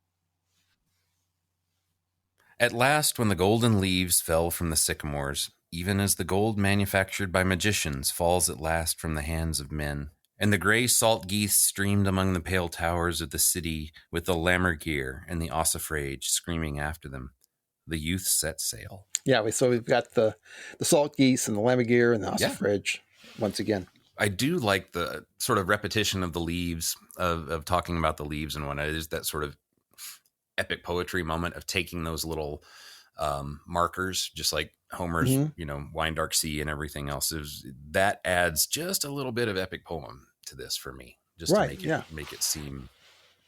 At last, when the golden leaves fell from the sycamores, even as the gold manufactured by magicians falls at last from the hands of men, and the gray salt geese streamed among the pale towers of the city with the lammergeier and the ossifrage screaming after them, the youth set sail. Yeah, so we've got the salt geese and the lammergeier and the ossifrage once again. I do like the sort of repetition of the leaves, of talking about the leaves and whatnot. It is that sort of epic poetry moment of taking those little markers, just like Homer's, Wine Dark Sea and everything else. That adds just a little bit of epic poem to this for me, just to make it seem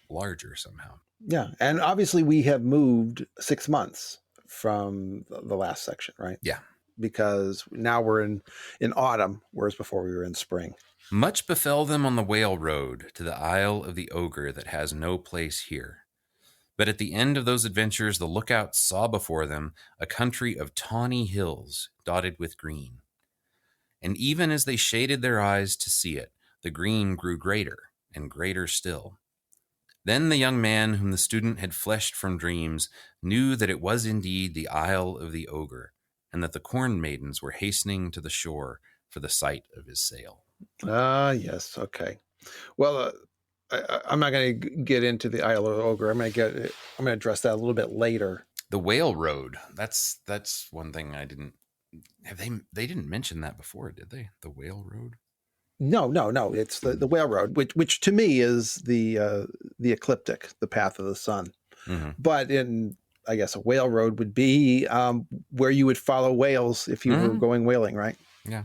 larger somehow. Yeah, and obviously we have moved 6 months from the last section, right? Yeah. Because now we're in autumn, whereas before we were in spring. Much befell them on the whale road to the isle of the Ogre that has no place here. But at the end of those adventures, the lookouts saw before them a country of tawny hills dotted with green. And even as they shaded their eyes to see it, the green grew greater and greater still. Then the young man whom the student had fleshed from dreams knew that it was indeed the Isle of the Ogre, and that the corn maidens were hastening to the shore for the sight of his sail. Yes. Okay. Well, I'm not going to get into the Isle of Ogre. I'm going to address that a little bit later. The Whale Road. That's one thing I didn't have. They didn't mention that before, did they? The Whale Road. No. It's the Whale Road, which to me is the ecliptic, the path of the sun. Mm-hmm. But I guess a whale road would be where you would follow whales if you were going whaling, right? Yeah.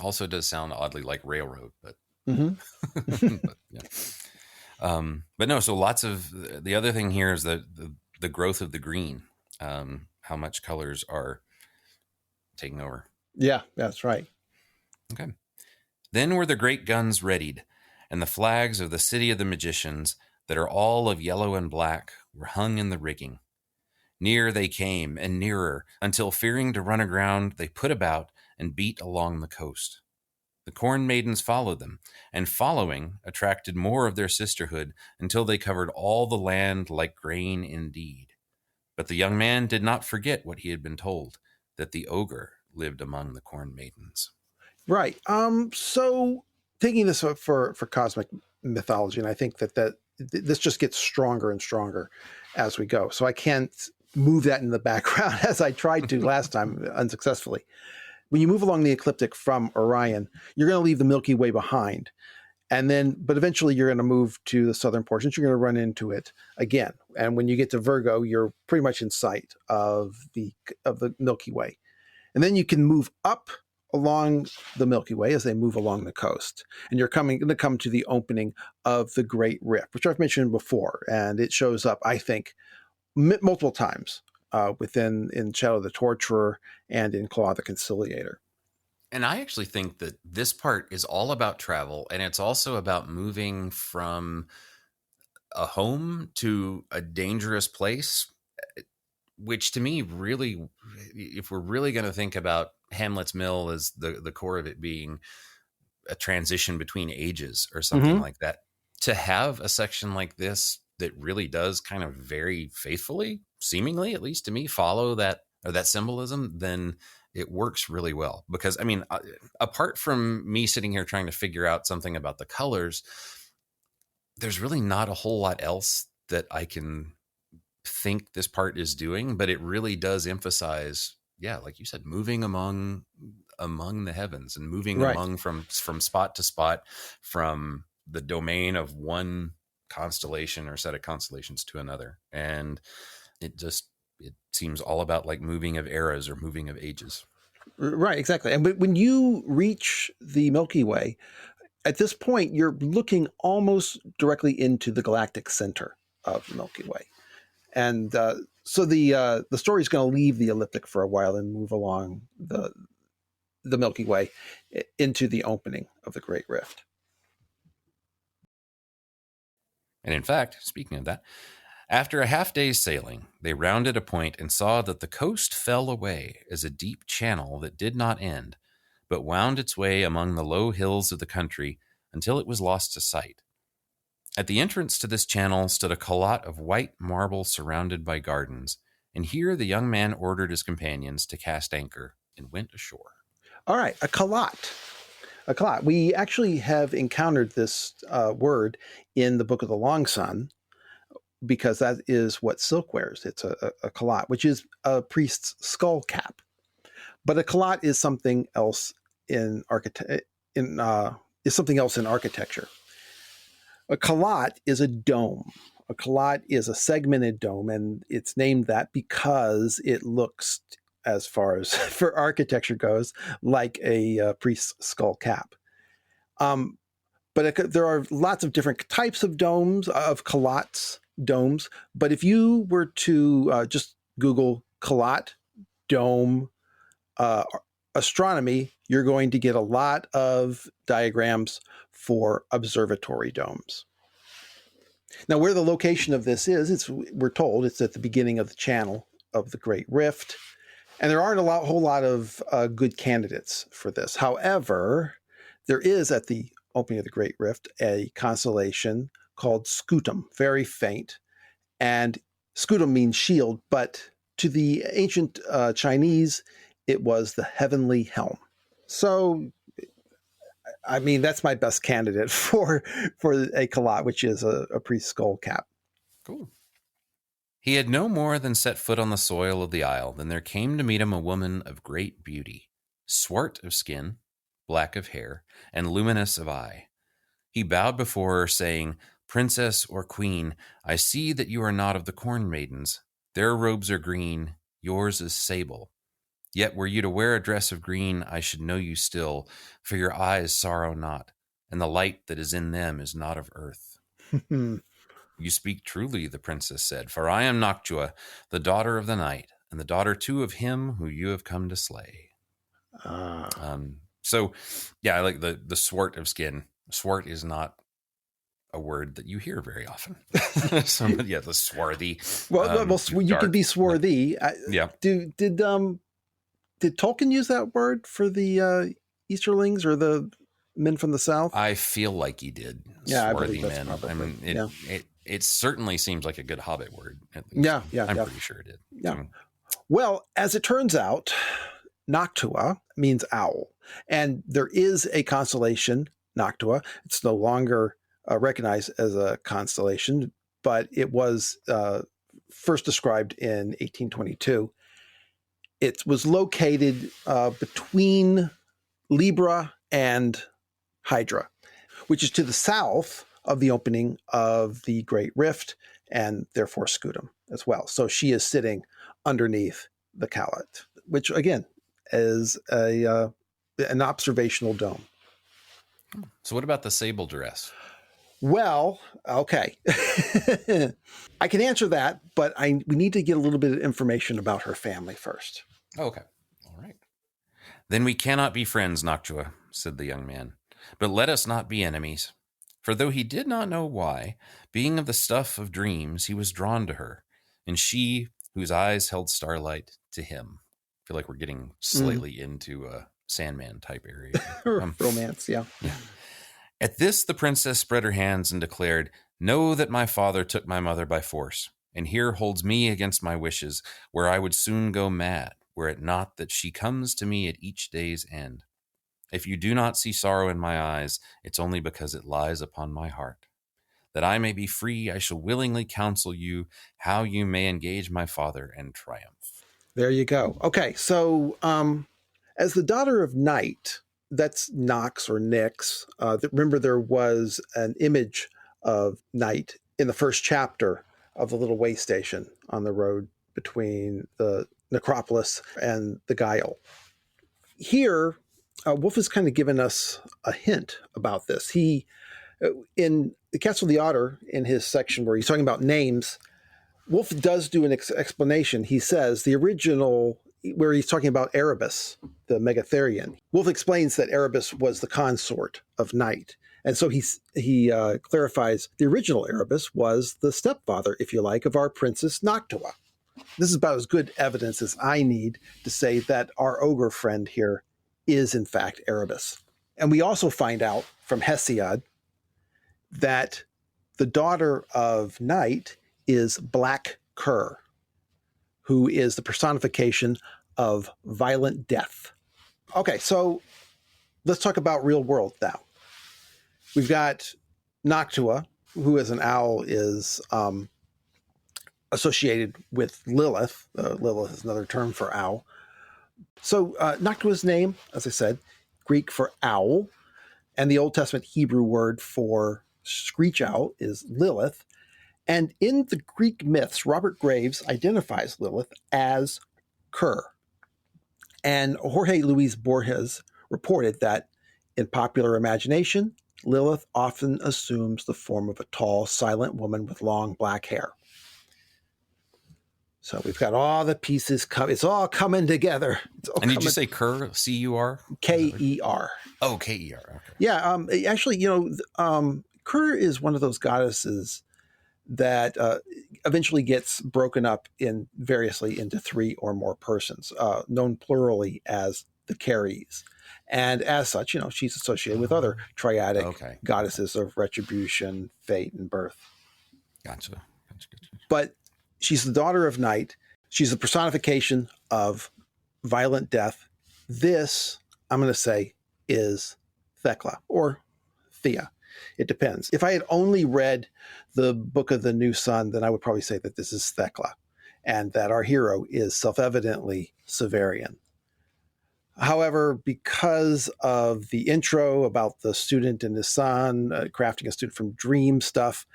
Also does sound oddly like railroad, but, but yeah. But no, so lots of the other thing here is the growth of the green, how much colors are taking over. Yeah, that's right. Okay. Then were the great guns readied, and the flags of the city of the magicians, that are all of yellow and black, were hung in the rigging. Near they came, and nearer, until fearing to run aground, they put about and beat along the coast. The corn maidens followed them, and following, attracted more of their sisterhood, until they covered all the land like grain indeed. But the young man did not forget what he had been told, that the ogre lived among the corn maidens. Right. So taking this for cosmic mythology, and I think that this just gets stronger and stronger as we go. So I can't move that in the background as I tried to last time unsuccessfully. When you move along the ecliptic from Orion, you're going to leave the Milky Way behind. But eventually you're going to move to the southern portions. You're going to run into it again. And when you get to Virgo, you're pretty much in sight of the Milky Way. And then you can move up along the Milky Way as they move along the coast. And you're going to come to the opening of the Great Rift, which I've mentioned before. And it shows up, I think, multiple times in Shadow the Torturer and in Claw the Conciliator. And I actually think that this part is all about travel, and it's also about moving from a home to a dangerous place, which to me really, if we're really going to think about Hamlet's Mill as the core of it being a transition between ages or something like that, to have a section like this that really does kind of very faithfully, seemingly, at least to me, follow that symbolism, then it works really well. Because, I mean, apart from me sitting here trying to figure out something about the colors, there's really not a whole lot else that I can think this part is doing, but it really does emphasize, yeah, like you said, moving among the heavens and moving among from spot to spot, from the domain of one constellation or set of constellations to another. And it seems all about like moving of eras or moving of ages. Right, exactly. And when you reach the Milky Way, at this point, you're looking almost directly into the galactic center of the Milky Way. And so the story is going to leave the ecliptic for a while and move along the Milky Way into the opening of the Great Rift. And in fact, speaking of that, after a half-day's sailing, they rounded a point and saw that the coast fell away as a deep channel that did not end, but wound its way among the low hills of the country until it was lost to sight. At the entrance to this channel stood a calotte of white marble surrounded by gardens, and here the young man ordered his companions to cast anchor and went ashore. All right, a calotte. A calotte. We actually have encountered this word in the Book of the Long Sun, because that is what silk wears. It's a calotte, which is a priest's skull cap. But a calotte is something else in architecture. A calotte is a dome. A calotte is a segmented dome, and it's named that because it looks, as far as for architecture goes, like a priest's skull cap. But there are lots of different types of domes, of calottes, domes. But if you were to just Google calotte, dome, astronomy, you're going to get a lot of diagrams for observatory domes. Now, where the location of this is, we're told it's at the beginning of the channel of the Great Rift. And there aren't whole lot of good candidates for this. However, there is at the opening of the Great Rift, a constellation called Scutum, very faint. And Scutum means shield, but to the ancient Chinese, it was the heavenly helm. So, I mean, that's my best candidate for a Kalat, which is a priest skull cap. Cool. He had no more than set foot on the soil of the isle than there came to meet him a woman of great beauty, swart of skin, black of hair, and luminous of eye. He bowed before her, saying, Princess or queen, I see that you are not of the corn maidens. Their robes are green, yours is sable. Yet were you to wear a dress of green, I should know you still, for your eyes sorrow not, and the light that is in them is not of earth. You speak truly, the princess said, for I am Noctua, the daughter of the night, and the daughter too of him who you have come to slay. So, yeah, I like the swart of skin. Swart is not a word that you hear very often. So, yeah, the swarthy. Well, you can be swarthy. Yeah. Did Tolkien use that word for the Easterlings or the men from the South? I feel like he did. Yeah, swarthy I believe that's men. probably. I mean, it certainly seems like a good Hobbit word. At least. Yeah, I'm pretty sure it did. Yeah. So, Well, as it turns out, Noctua means owl, and there is a constellation, Noctua. It's no longer recognized as a constellation, but it was first described in 1822. It was located between Libra and Hydra, which is to the south of the opening of the Great Rift and therefore Scutum as well. So she is sitting underneath the Kalat, which again is an observational dome. so what about the sable dress? Well, okay. I can answer that, but we need to get a little bit of information about her family first. Okay. All right. Then we cannot be friends, Noctua, said the young man. But let us not be enemies. For though he did not know why, being of the stuff of dreams, he was drawn to her, and she, whose eyes held starlight, to him. I feel like we're getting slightly into a Sandman type area. Romance, yeah. At this, the princess spread her hands and declared, Know that my father took my mother by force, and here holds me against my wishes, where I would soon go mad, were it not that she comes to me at each day's end. If you do not see sorrow in my eyes, it's only because it lies upon my heart. That I may be free, I shall willingly counsel you how you may engage my father and triumph. There you go. Okay, so as the daughter of night, that's Nox or Nyx. Remember, there was an image of night in the first chapter of the little way station on the road between the necropolis and the Guile. Here, Wolfe has kind of given us a hint about this. He, in The Castle of the Otter, in his section where he's talking about names, Wolfe does do an explanation. He says the original, where he's talking about Erebus, the Megatherian, Wolfe explains that Erebus was the consort of night. And so he clarifies the original Erebus was the stepfather, if you like, of our princess Noctua. This is about as good evidence as I need to say that our ogre friend here is in fact Erebus. And we also find out from Hesiod that the daughter of night is Black Cur, who is the personification of violent death. Okay, so let's talk about real world now. We've got Noctua, who as an owl is associated with Lilith. Lilith is another term for owl. So Noctua's name, as I said, Greek for owl, and the Old Testament Hebrew word for screech owl is Lilith. And in the Greek myths, Robert Graves identifies Lilith as Cur. And Jorge Luis Borges reported that in popular imagination, Lilith often assumes the form of a tall, silent woman with long black hair. So we've got all the pieces. It's all coming together. And did you say Cur? C-U-R? K-E-R. Oh, K-E-R. Okay. Yeah. Actually, Cur is one of those goddesses that eventually gets broken up variously into three or more persons, known plurally as the Caries. And as such, she's associated with other triadic goddesses of retribution, fate, and birth. Gotcha. But she's the daughter of night. She's the personification of violent death. This, I'm going to say, is Thecla or Thea. It depends. If I had only read the Book of the New Sun, then I would probably say that this is Thecla and that our hero is self-evidently Severian. However, because of the intro about the student and his son, crafting a student from dream stuff,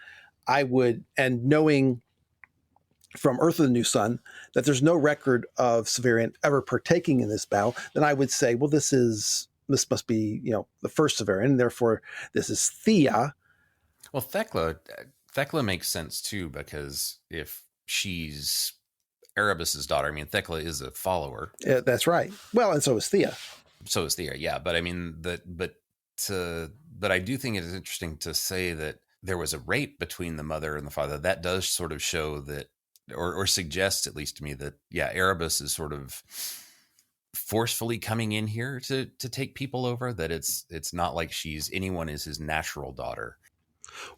and knowing from Urth of the New Sun that there's no record of Severian ever partaking in this battle, then I would say, well, this must be, the first Severian, and therefore this is Thea. Well, Thecla makes sense too, because if she's Erebus's daughter, I mean, Thecla is a follower. That's right. Well, and so is Thea. Yeah. But I mean, but I do think it is interesting to say that there was a rape between the mother and the father. That does sort of show that, or suggests, at least to me, that, yeah, Erebus is sort of forcefully coming in here to take people over, that it's not like anyone is his natural daughter.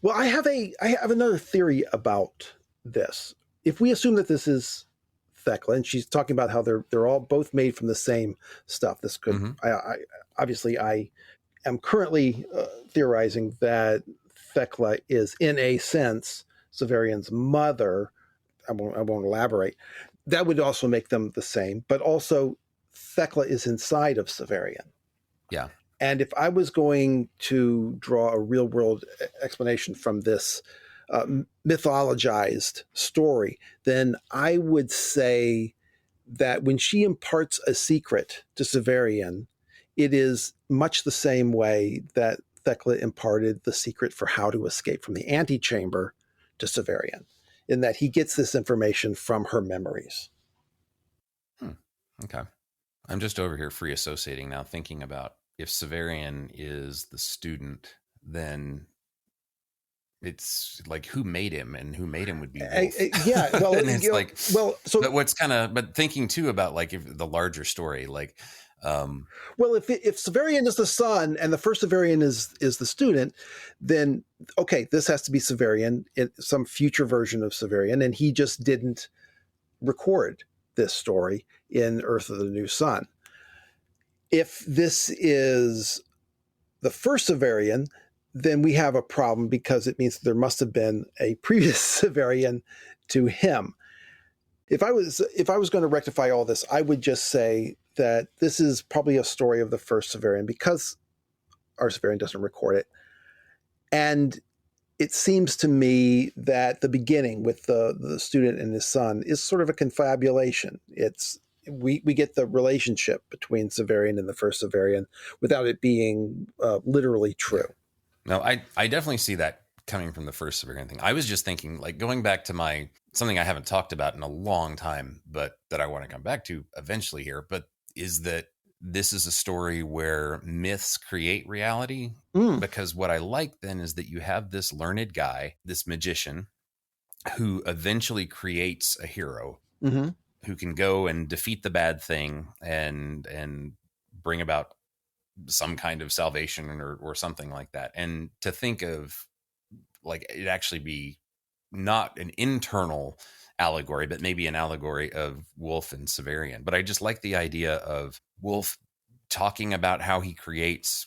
Well, I have another theory about this. If we assume that this is Thecla, and she's talking about how they're all both made from the same stuff, this could, I am currently theorizing that Thecla is, in a sense, Severian's mother. I won't elaborate. That would also make them the same, but also Thecla is inside of Severian. Yeah. And if I was going to draw a real world explanation from this mythologized story, then I would say that when she imparts a secret to Severian, it is much the same way that Thecla imparted the secret for how to escape from the antechamber to Severian, in that he gets this information from her memories. Okay. I'm just over here free associating now, thinking about if Severian is the student, then it's like who made him, and who made him would be Wolfe. Yeah. Well, and it's like, well, so but thinking too about like if the larger story, like, well, if Severian is the son and the first Severian is the student, then okay, this has to be Severian, some future version of Severian, and he just didn't record this story in Urth of the New Sun. If this is the first Severian, then we have a problem, because it means there must have been a previous Severian to him. If I was going to rectify all this, I would just say that this is probably a story of the first Severian, because our Severian doesn't record it. And it seems to me that the beginning with the student and his son is sort of a confabulation. We get the relationship between Severian and the first Severian without it being literally true. No, I definitely see that coming from the first Severian thing. I was just thinking, like, going back to something I haven't talked about in a long time, but that I want to come back to eventually here, but is that this is a story where myths create reality. Because what I like then is that you have this learned guy, this magician, who eventually creates a hero who can go and defeat the bad thing and bring about some kind of salvation or something like that. And to think of like it actually be not an internal allegory, but maybe an allegory of Wolfe and Severian. But I just like the idea of Wolfe talking about how he creates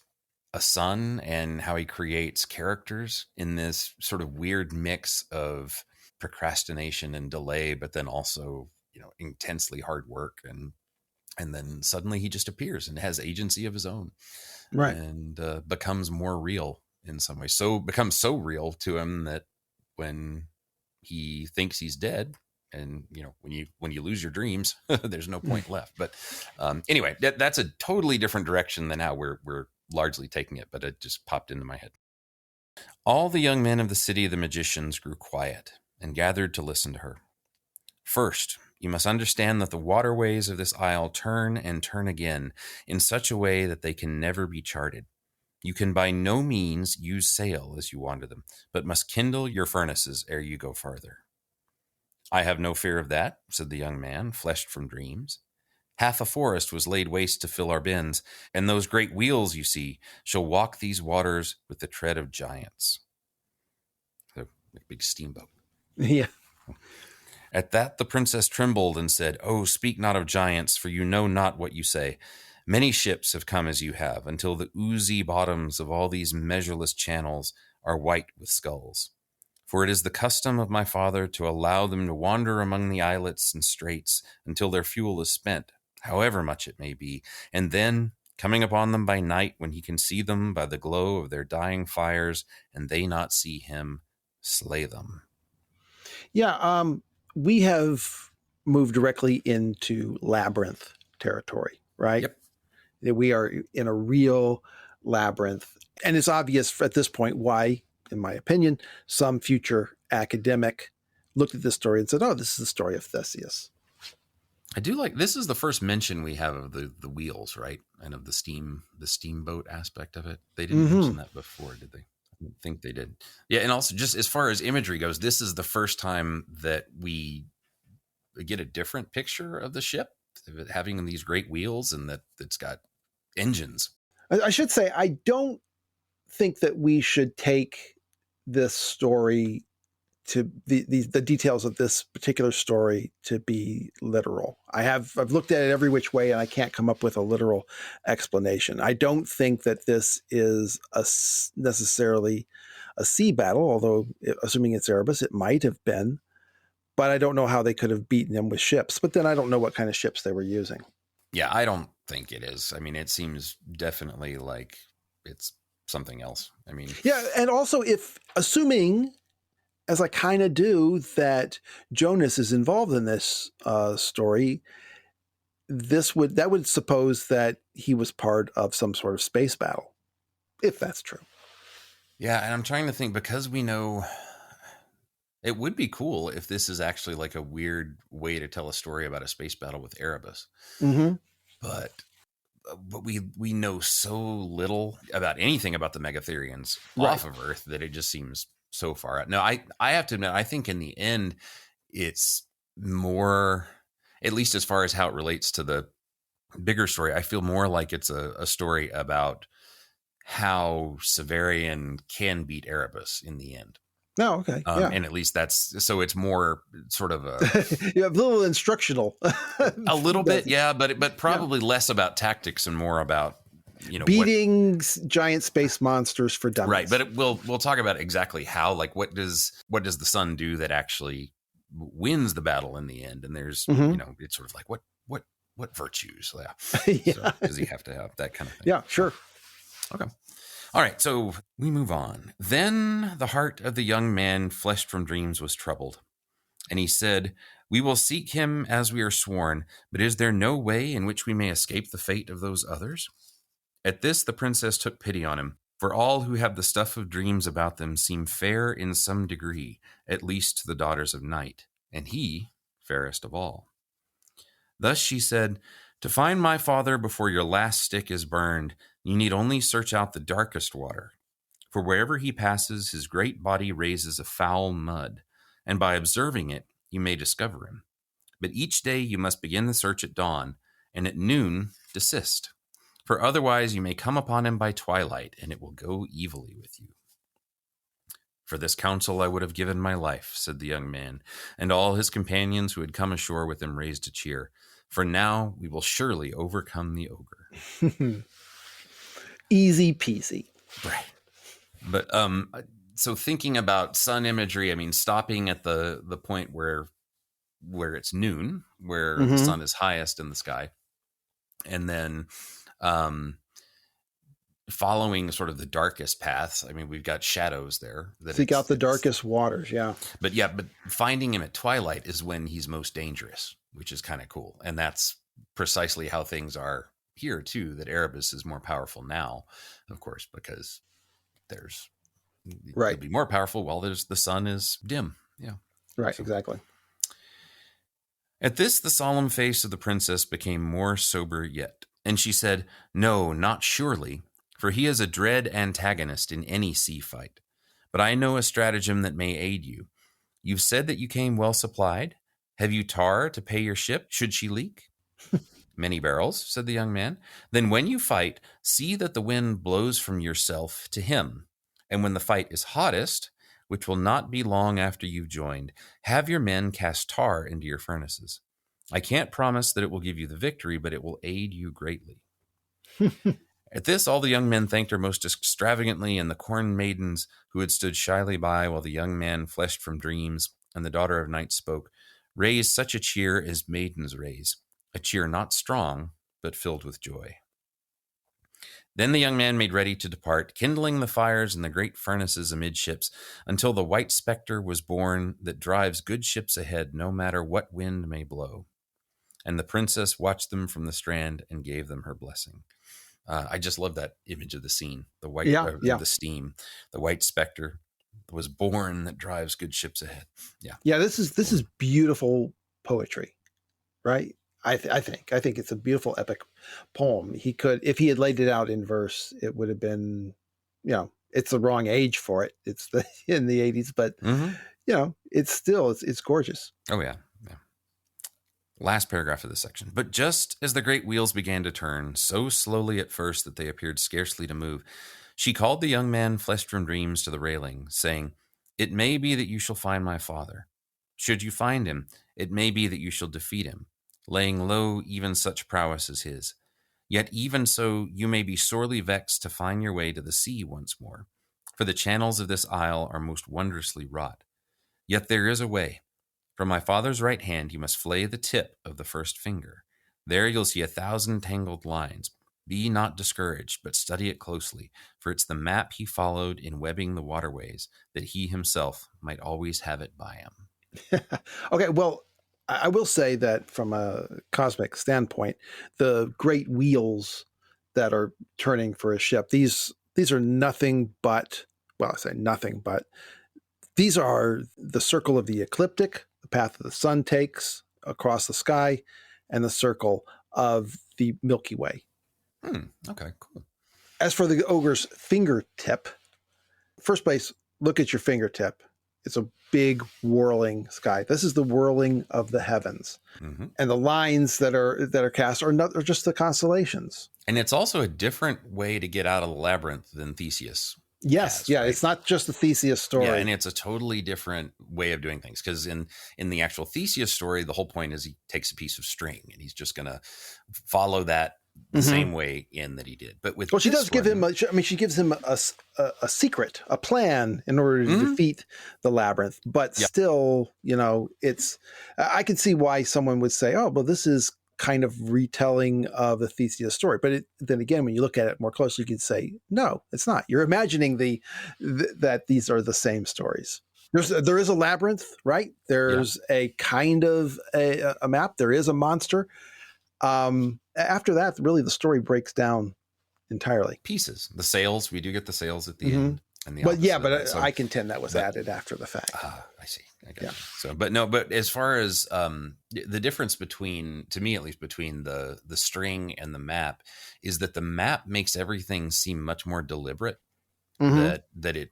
a son and how he creates characters in this sort of weird mix of procrastination and delay, but then also, intensely hard work. And then suddenly he just appears and has agency of his own. Right. And becomes more real in some way. So becomes so real to him that when he thinks he's dead, and when you lose your dreams, there's no point left. But anyway, that's a totally different direction than how we're largely taking it. But it just popped into my head. All the young men of the city of the magicians grew quiet and gathered to listen to her. First, you must understand that the waterways of this isle turn and turn again in such a way that they can never be charted. You can by no means use sail as you wander them, but must kindle your furnaces ere you go farther. I have no fear of that, said the young man, fleshed from dreams. Half a forest was laid waste to fill our bins, and those great wheels you see shall walk these waters with the tread of giants. A big steamboat. Yeah. At that the princess trembled and said, "Oh, speak not of giants, for you know not what you say. Many ships have come as you have, until the oozy bottoms of all these measureless channels are white with skulls. For it is the custom of my father to allow them to wander among the islets and straits until their fuel is spent, however much it may be, and then, coming upon them by night when he can see them by the glow of their dying fires, and they not see him, slay them." Yeah. We have moved directly into labyrinth territory, right? Yep. We are in a real labyrinth. And it's obvious at this point why, in my opinion, some future academic looked at this story and said, oh, this is the story of Theseus. I do like, this is the first mention we have of the wheels, right? And of the steamboat aspect of it. They didn't mention that before, did they? I don't think they did. Yeah, and also just as far as imagery goes, this is the first time that we get a different picture of the ship, having these great wheels and that it's got engines. I should say, I don't think that we should take this story to the details of this particular story to be literal. I've looked at it every which way and I can't come up with a literal explanation. I don't think that this is necessarily a sea battle, although assuming it's Erebus, it might have been, but I don't know how they could have beaten him with ships, but then I don't know what kind of ships they were using. Yeah, I don't think it is. I mean, it seems definitely like it's something else. I mean, yeah. And also if assuming, as I kind of do, that Jonas is involved in this story, that would suppose that he was part of some sort of space battle, if that's true. Yeah, and I'm trying to think, because we know it would be cool if this is actually like a weird way to tell a story about a space battle with Erebus. Mm-hmm. But we know so little about anything about the Megatherians off of Earth that it just seems so far out. No, I have to admit, I think in the end, it's more, at least as far as how it relates to the bigger story, I feel more like it's a story about how Severian can beat Erebus in the end. Oh, okay. Yeah. And at least that's, so it's more sort of a yeah, a little instructional. a little bit, yeah, but probably less about tactics and more about, you know, beating giant space monsters for dummies. Right, but we'll talk about exactly how, like, what does the sun do that actually wins the battle in the end? And there's, you know, it's sort of like what virtues, yeah, does he have to have, that kind of thing? Yeah, sure. Okay. All right, so we move on. Then the heart of the young man fleshed from dreams was troubled, and he said, "We will seek him as we are sworn, but is there no way in which we may escape the fate of those others?" At this the princess took pity on him, for all who have the stuff of dreams about them seem fair in some degree, at least to the daughters of night, and he fairest of all. Thus she said, "To find my father before your last stick is burned, you need only search out the darkest water. For wherever he passes, his great body raises a foul mud, and by observing it, you may discover him. But each day you must begin the search at dawn, and at noon desist. For otherwise you may come upon him by twilight, and it will go evilly with you." "For this counsel I would have given my life," said the young man, and all his companions who had come ashore with him raised a cheer. "For now we will surely overcome the ogre." Easy peasy. Right. But so thinking about sun imagery, I mean, stopping at the point where it's noon, where the sun is highest in the sky, and then following sort of the darkest paths. I mean, we've got shadows there. Seek out the darkest waters, yeah. But finding him at twilight is when he's most dangerous, which is kind of cool. And that's precisely how things are here too, that Erebus is more powerful now, of course, because it'll be more powerful while the sun is dim. Yeah. Right, exactly. At this, the solemn face of the princess became more sober yet, and she said, "No, not surely, for he is a dread antagonist in any sea fight. But I know a stratagem that may aid you. You've said that you came well supplied. Have you tar to pay your ship, should she leak?" Many barrels, said the young man. Then when you fight, see that the wind blows from yourself to him. And when the fight is hottest, which will not be long after you've joined, have your men cast tar into your furnaces. I can't promise that it will give you the victory, but it will aid you greatly. At this, all the young men thanked her most extravagantly, and the corn maidens who had stood shyly by while the young man fleshed from dreams and the daughter of night spoke, raised such a cheer as maidens raise, a cheer not strong, but filled with joy. Then the young man made ready to depart, kindling the fires in the great furnaces amidships, until the white spectre was born that drives good ships ahead, no matter what wind may blow. And the princess watched them from the strand and gave them her blessing. I just love that image of the scene, the white, the steam, the white specter was born that drives good ships ahead. Yeah. This is beautiful poetry, right? I think it's a beautiful epic poem. He could, if he had laid it out in verse, it would have been, it's the wrong age for it. It's in the 80s, but it's gorgeous. Oh yeah. Last paragraph of this section. But just as the great wheels began to turn, so slowly at first that they appeared scarcely to move, she called the young man fleshed from dreams to the railing, saying, "It may be that you shall find my father. Should you find him, it may be that you shall defeat him, laying low even such prowess as his. Yet even so you may be sorely vexed to find your way to the sea once more, for the channels of this isle are most wondrously wrought. Yet there is a way. From my father's right hand you must flay the tip of the first finger. There you'll see 1,000 tangled lines. Be not discouraged, but study it closely, for it's the map he followed in webbing the waterways, that he himself might always have it by him." Okay, well, I will say that from a cosmic standpoint, the great wheels that are turning for a ship, these are nothing but, well, I say nothing but, these are the circle of the ecliptic, the path that the sun takes across the sky, and the circle of the Milky Way. Okay, cool. As for the ogre's fingertip, first place, look at your fingertip. It's a big whirling sky. This is the whirling of the heavens. Mm-hmm. And the lines that are cast are just the constellations. And it's also a different way to get out of the labyrinth than Theseus. Yes, right? It's not just the Theseus story. Yeah, and it's a totally different way of doing things, because in the actual Theseus story, the whole point is he takes a piece of string and he's just going to follow that the same way in that he did. But with she does give him she gives him a secret, a plan in order to defeat the labyrinth. But still, it's I can see why someone would say, "Oh, well, this is kind of retelling of the Theseus story." But then again, when you look at it more closely, you can say, no, it's not. You're imagining that these are the same stories. There is a labyrinth, right? There's a kind of a map. There is a monster. After that, really, the story breaks down entirely. Pieces. The sails, we do get the sails at the end. And I contend that was added after the fact. I see. I got you. So, but as far as the difference between, to me at least, between the string and the map is that the map makes everything seem much more deliberate. That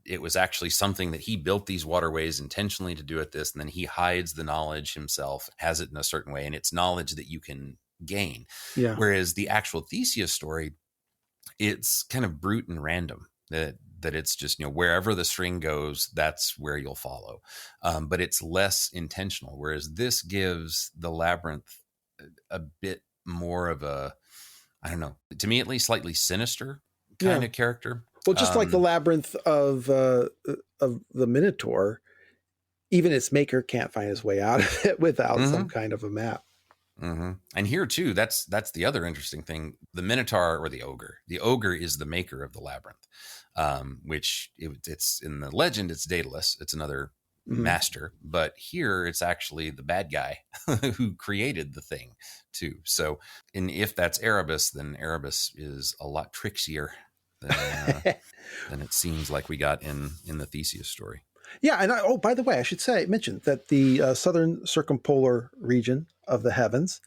it was actually something that he built these waterways intentionally to do at this, and then he hides the knowledge himself, has it in a certain way, and it's knowledge that you can gain. Yeah. Whereas the actual Theseus story, it's kind of brute and random. That it's just, wherever the string goes, that's where you'll follow. But it's less intentional. Whereas this gives the labyrinth a bit more of a, I don't know, to me at least, slightly sinister kind of character. Well, just like the labyrinth of the Minotaur, even its maker can't find his way out of it without some kind of a map. Mm-hmm. And here too, that's the other interesting thing. The Minotaur or the Ogre. The Ogre is the maker of the labyrinth, which it's in the legend. It's Daedalus. It's another master, but here it's actually the bad guy who created the thing too. So, if that's Erebus, then Erebus is a lot trixier than it seems like we got in the Theseus story. Yeah, and by the way, I should mention that the southern circumpolar region of the heavens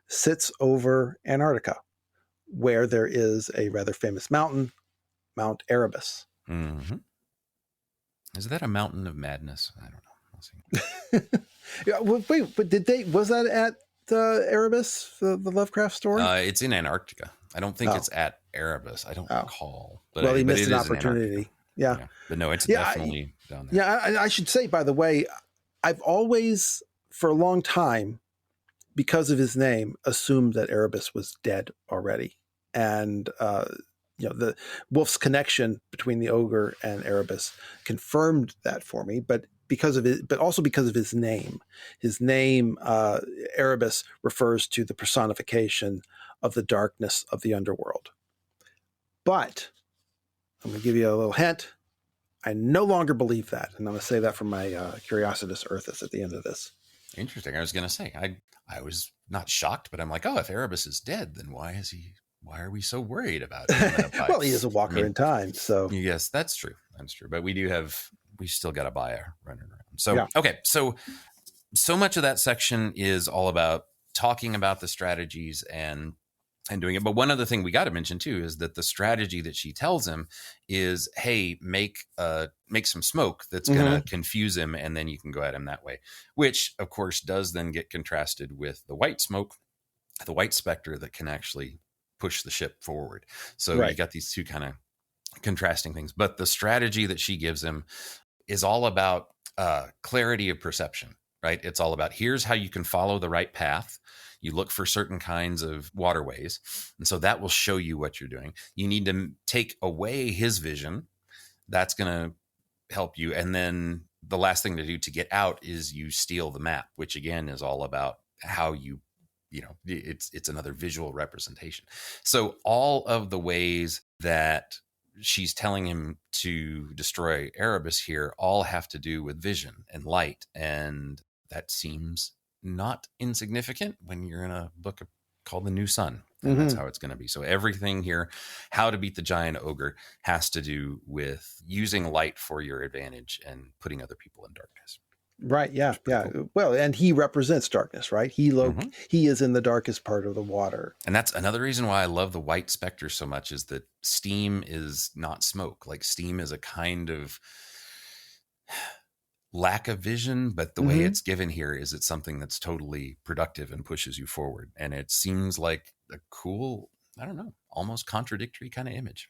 sits over Antarctica, where there is a rather famous mountain, Mount Erebus. Mm-hmm. Is that a mountain of madness? I don't know. We'll see. Wait, but was that at the Erebus, the Lovecraft story? It's in Antarctica. I don't think it's at Erebus. I don't recall. But well, he missed an it is in opportunity. Yeah. But no, it's definitely down there. Yeah, I should say, by the way, I've always, for a long time, because of his name, assumed that Erebus was dead already. And, the Wolfe's connection between the ogre and Erebus confirmed that for me, but also because of his name. His name, Erebus, refers to the personification of the darkness of the underworld. But I'm going to give you a little hint. I no longer believe that, and I'm going to say that from my Curiositas Urthus at the end of this. Interesting. I was going to say, I was not shocked, but I'm like, oh, if Erebus is dead, then why are we so worried about him? Well, he is a walker in time, so. Yes, that's true. That's true. But we still got a buyer running around. So, Okay. So much of that section is all about talking about the strategies and doing it. But one other thing we got to mention too is that the strategy that she tells him is, hey, make some smoke that's going to confuse him, and then you can go at him that way, which of course does then get contrasted with the white smoke, the white specter that can actually push the ship forward. So you got these two kind of contrasting things, but the strategy that she gives him is all about clarity of perception, right? It's all about, here's how you can follow the right path. You look for certain kinds of waterways, and so that will show you what you're doing. You need to take away his vision. That's going to help you. And then the last thing to do to get out is you steal the map, which again is all about how it's another visual representation. So all of the ways that she's telling him to destroy Erebus here all have to do with vision and light. And that seems not insignificant when you're in a book called The New Sun, and that's how it's going to be. So everything here, how to beat the giant ogre, has to do with using light for your advantage and putting other people in darkness. Right. Yeah. Yeah. Cool. Well, and he represents darkness, right? He is in the darkest part of the water. And that's another reason why I love the white specter so much, is that steam is not smoke. Like, steam is a kind of lack of vision, but the way it's given here is it's something that's totally productive and pushes you forward. And it seems like a cool, I don't know, almost contradictory kind of image.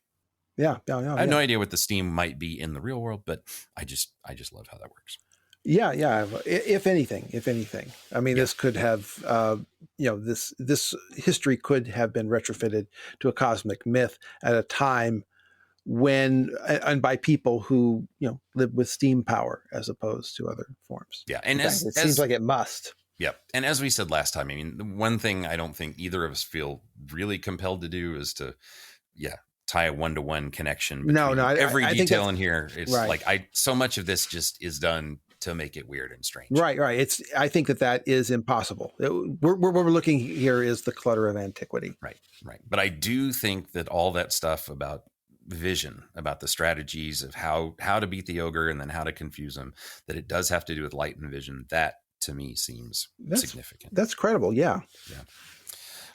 Yeah. I have no idea what the steam might be in the real world, but I just love how that works. Yeah. If anything, I mean, this could have, this history could have been retrofitted to a cosmic myth at a time when, and by people who, live with steam power as opposed to other forms. Yeah. And it seems like it must. Yep. And as we said last time, I mean, the one thing I don't think either of us feel really compelled to do is to, tie a one-to-one connection. No, every detail in here. It's like, so much of this just is done to make it weird and strange. Right. I think that is impossible. What we're looking here is the clutter of antiquity. Right. But I do think that all that stuff about vision, about the strategies of how to beat the ogre and then how to confuse him, that it does have to do with light and vision. That to me seems significant. That's credible. Yeah.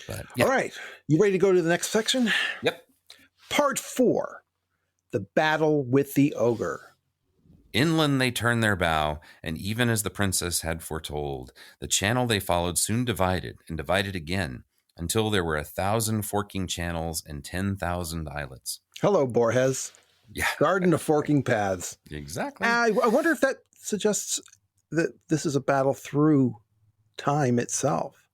But, all right. You ready to go to the next section? Yep. Part 4, the battle with the ogre. Inland they turned their bow, and even as the princess had foretold, the channel they followed soon divided, and divided again, until there were 1,000 forking channels and 10,000 islets. Hello, Borges. Yeah. Garden of forking paths. Exactly. I wonder if that suggests that this is a battle through time itself.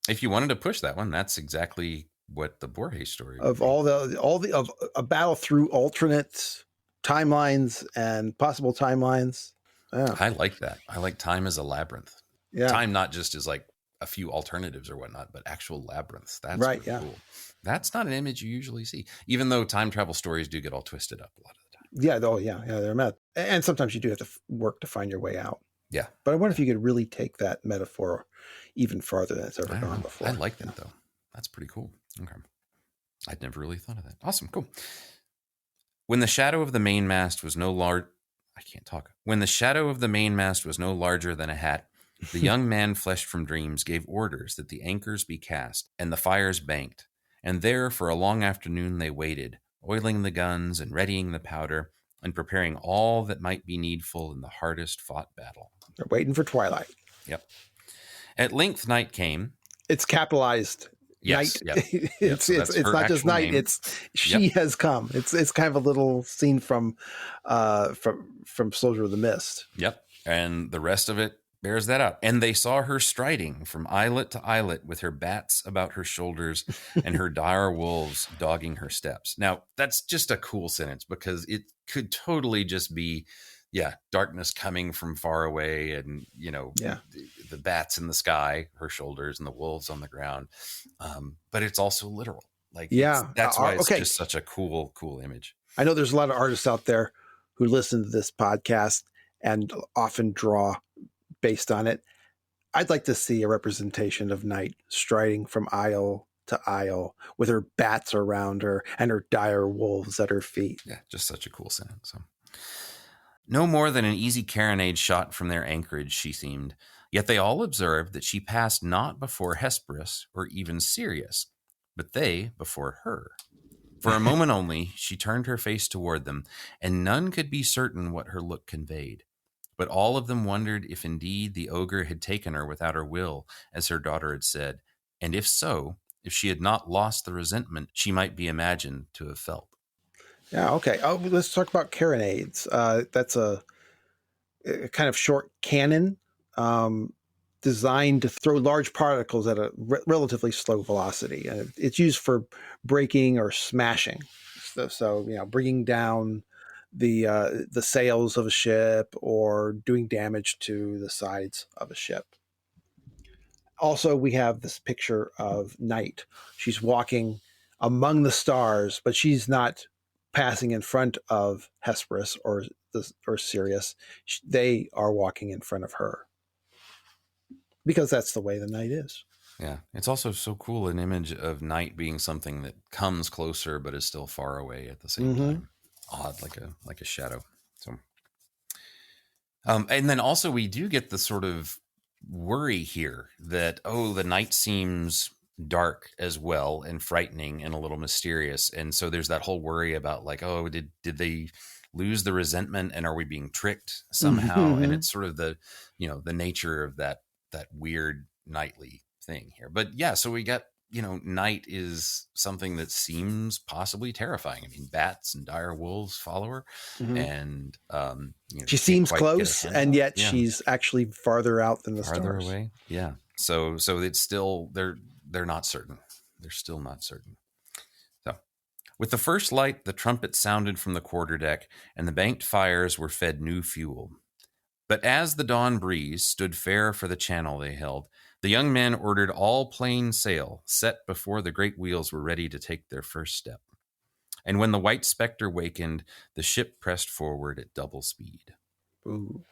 If you wanted to push that one, that's exactly what the Borges story of a battle through alternate timelines and possible timelines. Yeah. I like that. I like time as a labyrinth. Yeah. Time not just as like a few alternatives or whatnot, but actual labyrinths. That's right. Really cool. That's not an image you usually see, even though time travel stories do get all twisted up a lot of the time. Yeah. Oh, yeah. They're met. And sometimes you do have to work to find your way out. Yeah. But I wonder if you could really take that metaphor even farther than it's ever gone before. I like that though. That's pretty cool. Okay. I'd never really thought of that. Awesome. Cool. When the shadow of the mainmast was no larger than a hat, the young man fleshed from dreams gave orders that the anchors be cast and the fires banked. And there for a long afternoon they waited, oiling the guns and readying the powder and preparing all that might be needful in the hardest fought battle. They're waiting for twilight. Yep. At length night came. It's capitalized. Yes, Night. yep. It's her not just actual night. name. It's she has come. It's kind of a little scene from Soldier of the Mist. Yep. And the rest of it bears that out. And they saw her striding from islet to islet with her bats about her shoulders and her dire wolves dogging her steps. Now, that's just a cool sentence because it could totally just be, darkness coming from far away and, the bats in the sky, her shoulders, and the wolves on the ground. But it's also literal. That's why it's just such a cool image. I know there's a lot of artists out there who listen to this podcast and often draw based on it. I'd like to see a representation of Night striding from isle to isle with her bats around her and her dire wolves at her feet. Yeah, just such a cool sentence. So. No more than an easy carronade shot from their anchorage, she seemed, yet they all observed that she passed not before Hesperus or even Sirius, but they before her. For a moment only, she turned her face toward them, and none could be certain what her look conveyed. But all of them wondered if indeed the ogre had taken her without her will, as her daughter had said, and if so, if she had not lost the resentment she might be imagined to have felt. Yeah, okay. Let's talk about carronades. That's a kind of short cannon designed to throw large particles at a relatively slow velocity. It's used for breaking or smashing. So bringing down the sails of a ship or doing damage to the sides of a ship. Also, we have this picture of Night. She's walking among the stars, but she's not passing in front of Hesperus or Sirius. They are walking in front of her because that's the way the night is. Yeah, it's also so cool, an image of night being something that comes closer but is still far away at the same time. Odd, like a shadow. So, and then also we do get the sort of worry here that the night seems dark as well and frightening and a little mysterious, and so there's that whole worry about did they lose the resentment and are we being tricked somehow? And it's sort of the the nature of that weird nightly thing here. But yeah, so we got night is something that seems possibly terrifying. I mean, bats and dire wolves follow her, and she seems close, and yet she's actually farther out than the stars. Away. Yeah. So it's still they're not certain. They're still not certain. So, with the first light, the trumpet sounded from the quarterdeck, and the banked fires were fed new fuel. But as the dawn breeze stood fair for the channel they held, the young men ordered all plain sail set before the great wheels were ready to take their first step. And when the white spectre wakened, the ship pressed forward at double speed. Ooh.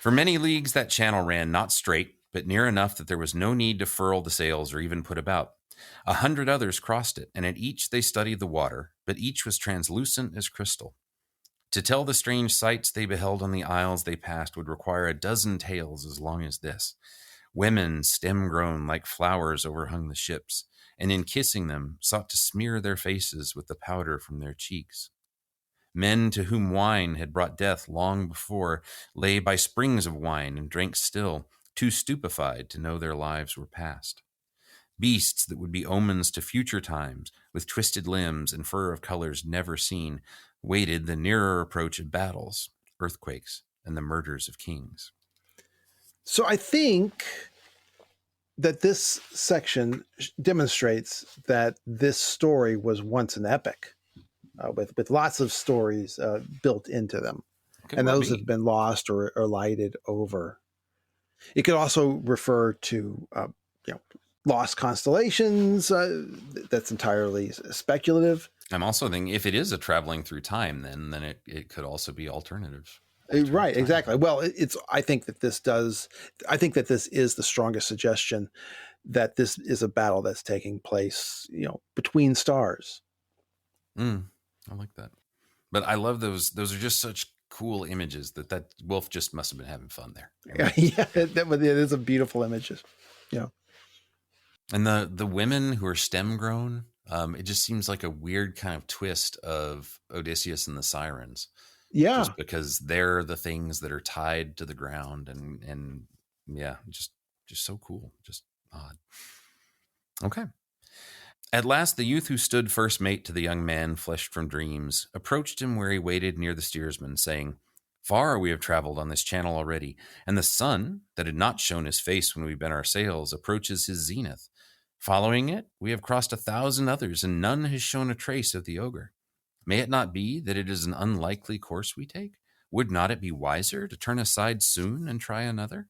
For many leagues that channel ran not straight, but near enough that there was no need to furl the sails or even put about. 100 others crossed it, and at each they studied the water, but each was translucent as crystal. To tell the strange sights they beheld on the isles they passed would require a dozen tales as long as this. Women, stem-grown like flowers, overhung the ships, and in kissing them sought to smear their faces with the powder from their cheeks. Men to whom wine had brought death long before lay by springs of wine and drank still, too stupefied to know their lives were past. Beasts that would be omens to future times, with twisted limbs and fur of colors never seen, waited the nearer approach of battles, earthquakes, and the murders of kings. So I think that this section demonstrates that this story was once an epic, with lots of stories built into them. And those have been lost or lighted over. It could also refer to lost constellations. That's entirely speculative. I'm also thinking if it is a traveling through time, then it could also be alternative. Right, exactly. Well, I think that this is the strongest suggestion that this is a battle that's taking place, between stars. I like that. But I love those. Those are just such cool images that Wolfe just must have been having fun there. Yeah, it is a beautiful images. Yeah. And the women who are stem grown, it just seems like a weird kind of twist of Odysseus and the Sirens. Yeah. Just because they're the things that are tied to the ground and yeah, just just so cool, just odd. Okay. At last, the youth who stood first mate to the young man fleshed from dreams approached him where he waited near the steersman, saying, "Far we have traveled on this channel already, and the sun, that had not shown his face when we bent our sails, approaches his zenith. Following it, we have crossed 1,000 others, and none has shown a trace of the ogre. May it not be that it is an unlikely course we take? Would not it be wiser to turn aside soon and try another?"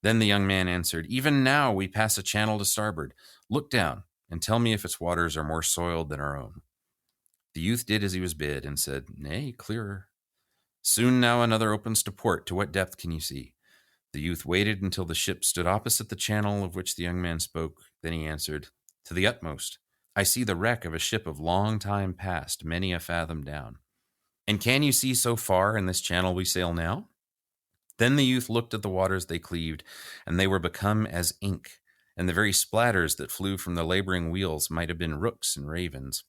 Then the young man answered, "Even now we pass a channel to starboard. Look down and tell me if its waters are more soiled than our own." The youth did as he was bid and said, "Nay, clearer. Soon now another opens to port. To what depth can you see?" The youth waited until the ship stood opposite the channel of which the young man spoke. Then he answered, "To the utmost. I see the wreck of a ship of long time past, many a fathom down." "And can you see so far in this channel we sail now?" Then the youth looked at the waters they cleaved, and they were become as ink, and the very splatters that flew from the laboring wheels might have been rooks and ravens.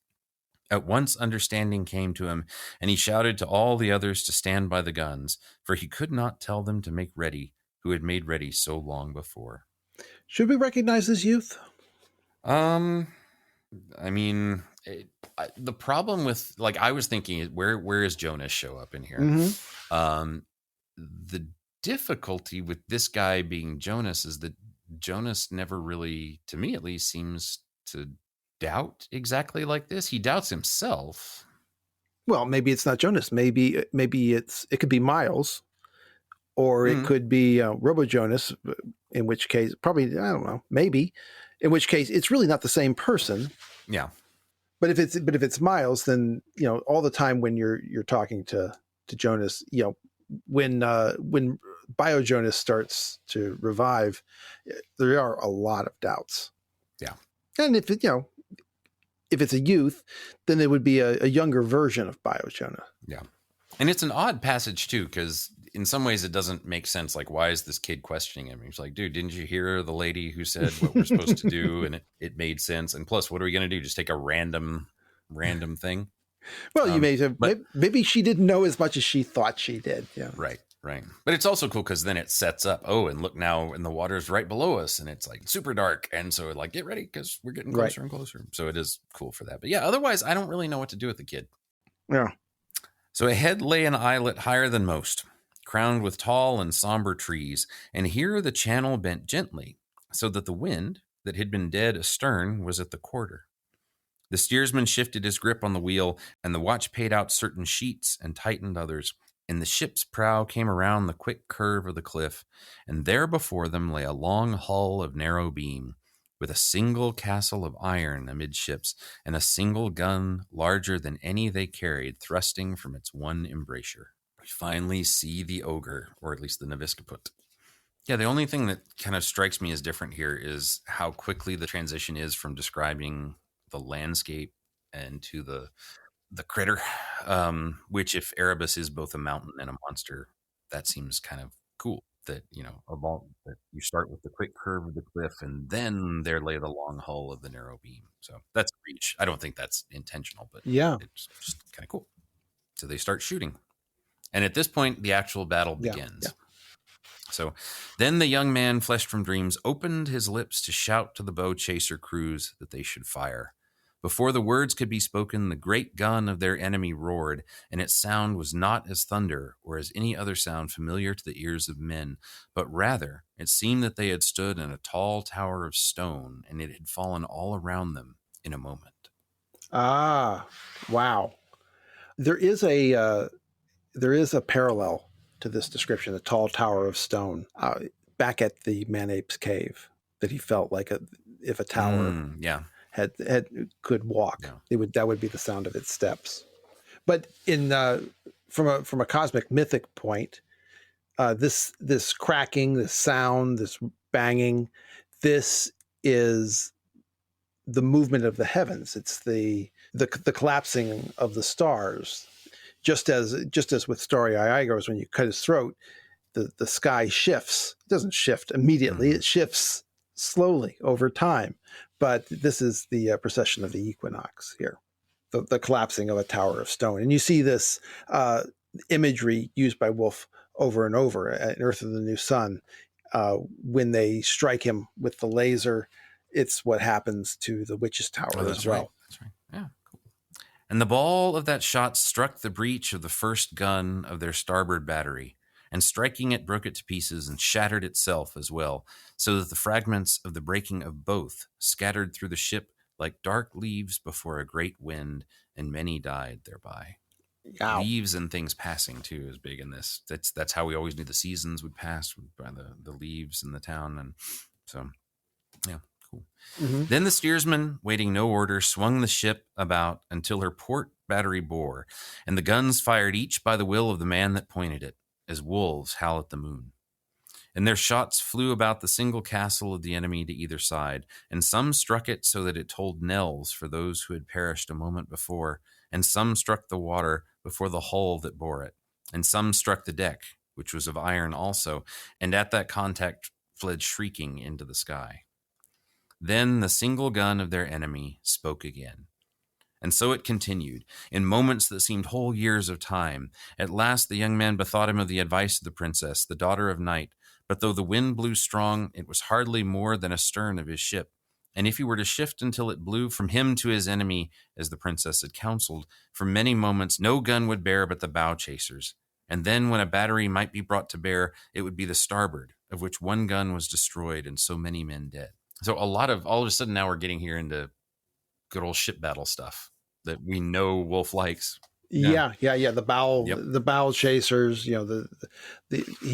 At once understanding came to him, and he shouted to all the others to stand by the guns, for he could not tell them to make ready, who had made ready so long before. Should we recognize this youth? I mean, the problem with, like, I was thinking, where does Jonas show up in here? Mm-hmm. The difficulty with this guy being Jonas is that Jonas never really, to me at least, seems to doubt exactly like this. He doubts himself. Well, maybe it's not Jonas. Maybe it could be Miles, or it could be Robo Jonas. In which case, probably, I don't know. Maybe, in which case, it's really not the same person. Yeah. But if it's Miles, then all the time when you're talking to Jonas, when Bio Jonas starts to revive, there are a lot of doubts. Yeah. And if it's a youth, then it would be a younger version of Bio Jonas. Yeah. And it's an odd passage too, because in some ways it doesn't make sense. Like, why is this kid questioning him? He's like, "Dude, didn't you hear the lady who said what we're supposed to do?" And it made sense. And plus, what are we going to do? Just take a random thing? Well, you may have, maybe she didn't know as much as she thought she did. Yeah. Right. But it's also cool because then it sets up, oh, and look now, and the water's right below us, and it's like super dark. And so, like, get ready because we're getting closer and closer. So it is cool for that. But yeah, otherwise, I don't really know what to do with the kid. Yeah. So ahead lay an islet higher than most, crowned with tall and somber trees, and here the channel bent gently, so that the wind that had been dead astern was at the quarter. The steersman shifted his grip on the wheel, and the watch paid out certain sheets and tightened others, and the ship's prow came around the quick curve of the cliff, and there before them lay a long hull of narrow beam, with a single castle of iron amidships, and a single gun larger than any they carried thrusting from its one embrasure. We finally see the ogre, or at least the Naviskaput. Yeah, the only thing that kind of strikes me as different here is how quickly the transition is from describing the landscape and to the critter, which, if Erebus is both a mountain and a monster, that seems kind of cool. That that you start with the quick curve of the cliff, and then there lay the long hull of the narrow beam. So that's a reach. I don't think that's intentional, but yeah, it's just kind of cool. So they start shooting, and at this point, the actual battle begins. Yeah. So then the young man, fleshed from dreams, opened his lips to shout to the bow chaser crews that they should fire. Before the words could be spoken, the great gun of their enemy roared, and its sound was not as thunder or as any other sound familiar to the ears of men, but rather it seemed that they had stood in a tall tower of stone, and it had fallen all around them in a moment. Ah, wow. There is a parallel to this description, the tall tower of stone, back at the Man-Ape's cave, that he felt like if a tower had could walk, that would be the sound of its steps. But from a cosmic mythic point, this cracking, this sound, this banging, this is the movement of the heavens. It's the collapsing of the stars. Just as with Starry-Eye Igor's, when you cut his throat, the sky shifts. It doesn't shift immediately. It shifts slowly over time. But this is the procession of the equinox here, the collapsing of a tower of stone. And you see this imagery used by Wolfe over and over in Urth of the New Sun, when they strike him with the laser, it's what happens to the witch's tower as well. Right. That's right. Yeah, cool. And the ball of that shot struck the breech of the first gun of their starboard battery, and striking it broke it to pieces and shattered itself as well, so that the fragments of the breaking of both scattered through the ship like dark leaves before a great wind, and many died thereby. Ow. Leaves and things passing too is big in this. That's how we always knew the seasons would pass, by the leaves in the town. And so, yeah, cool. Mm-hmm. Then the steersman, waiting no order, swung the ship about until her port battery bore, and the guns fired each by the will of the man that pointed it, as wolves howl at the moon. And their shots flew about the single castle of the enemy to either side, and some struck it so that it tolled knells for those who had perished a moment before, and some struck the water before the hull that bore it, and some struck the deck, which was of iron also, and at that contact fled shrieking into the sky. Then the single gun of their enemy spoke again. And so it continued, in moments that seemed whole years of time. At last the young man bethought him of the advice of the princess, the daughter of night. But though the wind blew strong, it was hardly more than astern of his ship. And if he were to shift until it blew from him to his enemy, as the princess had counseled, for many moments no gun would bear but the bow chasers. And then when a battery might be brought to bear, it would be the starboard, of which one gun was destroyed and so many men dead. So all of a sudden now we're getting here into good old ship battle stuff that we know Wolfe likes. Yeah. The bow chasers, he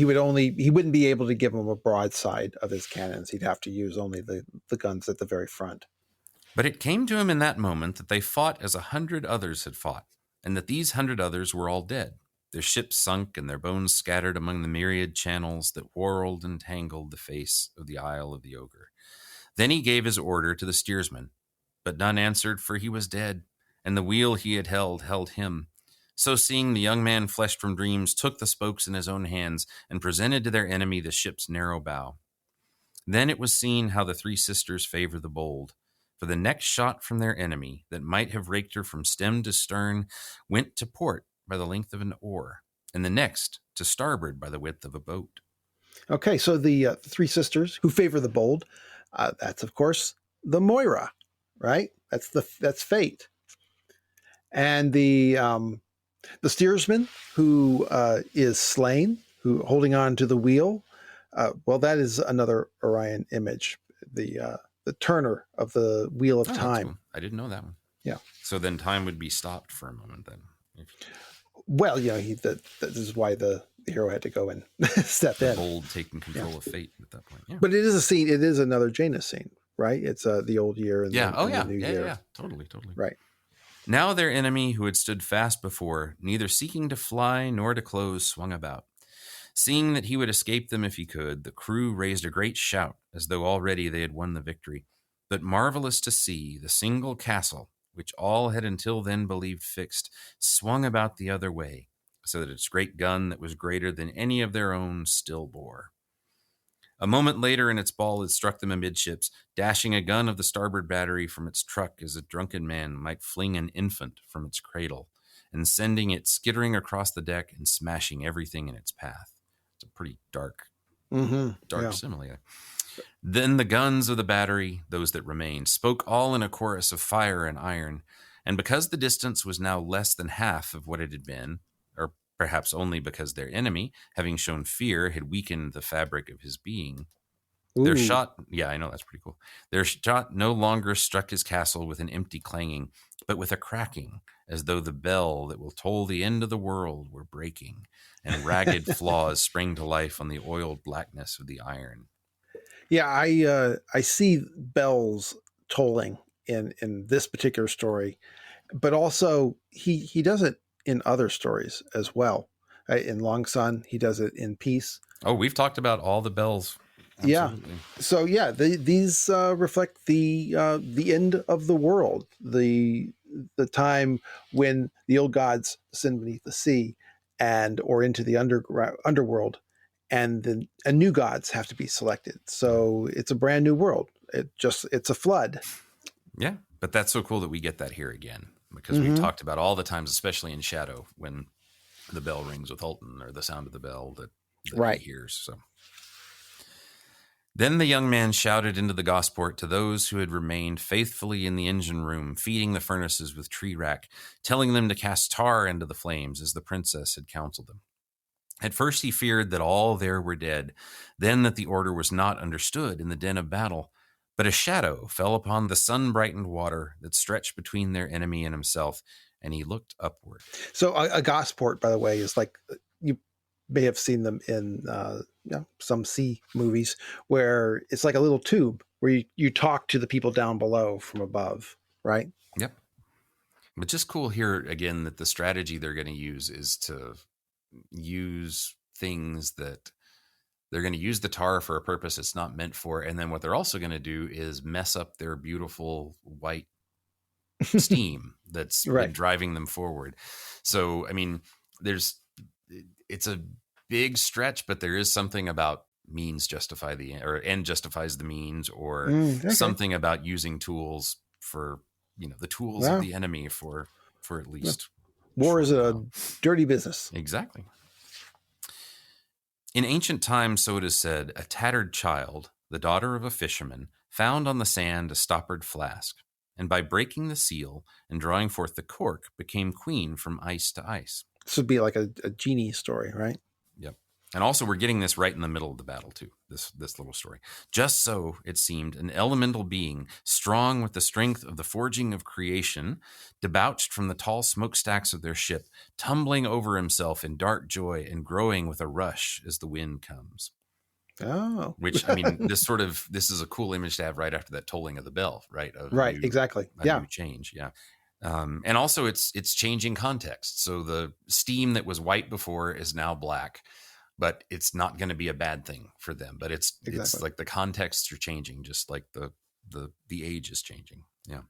wouldn't be able to give them a broadside of his cannons. He'd have to use only the guns at the very front. But it came to him in that moment that they fought as 100 others had fought, and that these 100 others were all dead, their ships sunk and their bones scattered among the myriad channels that whorled and tangled the face of the Isle of the Ogre. Then he gave his order to the steersman, but none answered, for he was dead, and the wheel he had held him. So seeing the young man fleshed from dreams, took the spokes in his own hands, and presented to their enemy the ship's narrow bow. Then it was seen how the three sisters favor the bold, for the next shot from their enemy, that might have raked her from stem to stern, went to port by the length of an oar, and the next to starboard by the width of a boat. Okay, so the three sisters who favor the bold, that's of course the Moira, right? That's fate. And the steersman who is slain, who holding on to the wheel, that is another Orion image, the turner of the wheel of time. Cool. I didn't know that one. Yeah. So then time would be stopped for a moment then. Well, that is why the hero had to go and step in. Bold taking control of fate at that point. Yeah. But it is a scene. It is another Jonas scene, right? It's the old year and the new year. Yeah. Totally. Right. Now their enemy, who had stood fast before, neither seeking to fly nor to close, swung about. Seeing that he would escape them if he could, the crew raised a great shout, as though already they had won the victory. But marvelous to see, the single castle, which all had until then believed fixed, swung about the other way, so that its great gun that was greater than any of their own still bore. A moment later, and its ball had struck them amidships, dashing a gun of the starboard battery from its truck as a drunken man might fling an infant from its cradle, and sending it skittering across the deck and smashing everything in its path. It's a pretty dark simile. Then the guns of the battery, those that remained, spoke all in a chorus of fire and iron, and because the distance was now less than half of what it had been, or perhaps only because their enemy, having shown fear, had weakened the fabric of his being, their shot, I know, that's pretty cool. Their shot no longer struck his castle with an empty clanging, but with a cracking, as though the bell that will toll the end of the world were breaking, and ragged flaws sprang to life on the oiled blackness of the iron. Yeah, I see bells tolling in this particular story, but also he does it in other stories as well. In Long Sun, he does it in Peace. Oh, we've talked about all the bells. Absolutely. Yeah. So these reflect the end of the world, the time when the old gods descend beneath the sea or into the underworld, and then new gods have to be selected. So it's a brand new world. It's a flood. Yeah, but that's so cool that we get that here again, because we've talked about all the times, especially in Shadow, when the bell rings with Holton, or the sound of the bell that he hears. So Then the young man shouted into the gosport to those who had remained faithfully in the engine room, feeding the furnaces with tree rack, telling them to cast tar into the flames as the princess had counseled them. At first he feared that all there were dead, then that the order was not understood in the din of battle. But a shadow fell upon the sun-brightened water that stretched between their enemy and himself, and he looked upward. So a gosport, by the way, is like, you may have seen them in some sea movies, where it's like a little tube where you talk to the people down below from above, right? Yep. But just cool here again that the strategy they're going to use is to use things that they're going to use the tar for a purpose it's not meant for. And then what they're also going to do is mess up their beautiful white steam that's been driving them forward. So, I mean, it's a big stretch, but there is something about means justify the end justifies the means, or something about using tools for, the tools of the enemy for at least. War is a dirty business. Exactly. In ancient times, so it is said, a tattered child, the daughter of a fisherman, found on the sand a stoppered flask, and by breaking the seal and drawing forth the cork, became queen from ice to ice. This would be like a genie story, right? Yep. And also we're getting this right in the middle of the battle too, this little story. Just so, it seemed, an elemental being, strong with the strength of the forging of creation, debouched from the tall smokestacks of their ship, tumbling over himself in dark joy and growing with a rush as the wind comes. Oh. Which, I mean, this is a cool image to have right after that tolling of the bell, right? Exactly. New change, yeah. And also it's changing context. So the steam that was white before is now black, but it's not going to be a bad thing for them. But it's like the contexts are changing, just like the age is changing. Yeah,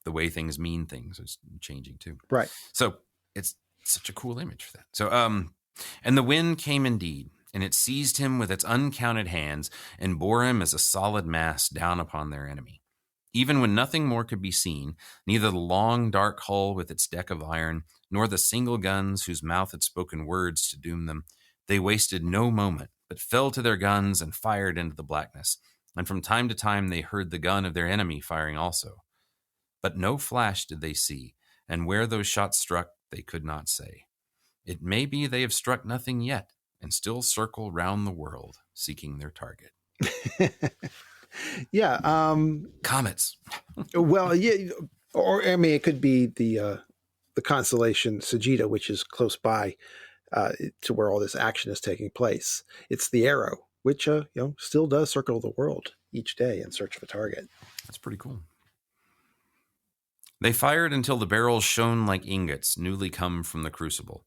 the way things mean things is changing too. Right. So it's such a cool image for that. So and the wind came indeed, and it seized him with its uncounted hands and bore him as a solid mass down upon their enemy. Even when nothing more could be seen, neither the long, dark hull with its deck of iron, nor the single guns whose mouth had spoken words to doom them, they wasted no moment, but fell to their guns and fired into the blackness. And from time to time they heard the gun of their enemy firing also. But no flash did they see, and where those shots struck they could not say. It may be they have struck nothing yet, and still circle round the world, seeking their target. Yeah. Comets. Well, yeah. Or, I mean, it could be the constellation Sagitta, which is close by to where all this action is taking place. It's the arrow, which, still does circle the world each day in search of a target. That's pretty cool. They fired until the barrels shone like ingots newly come from the crucible.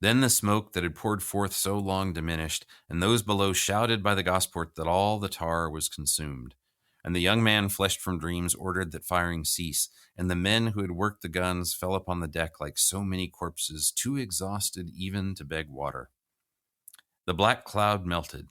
Then the smoke that had poured forth so long diminished, and those below shouted by the gosport that all the tar was consumed. And the young man fleshed from dreams ordered that firing cease, and the men who had worked the guns fell upon the deck like so many corpses, too exhausted even to beg water. The black cloud melted,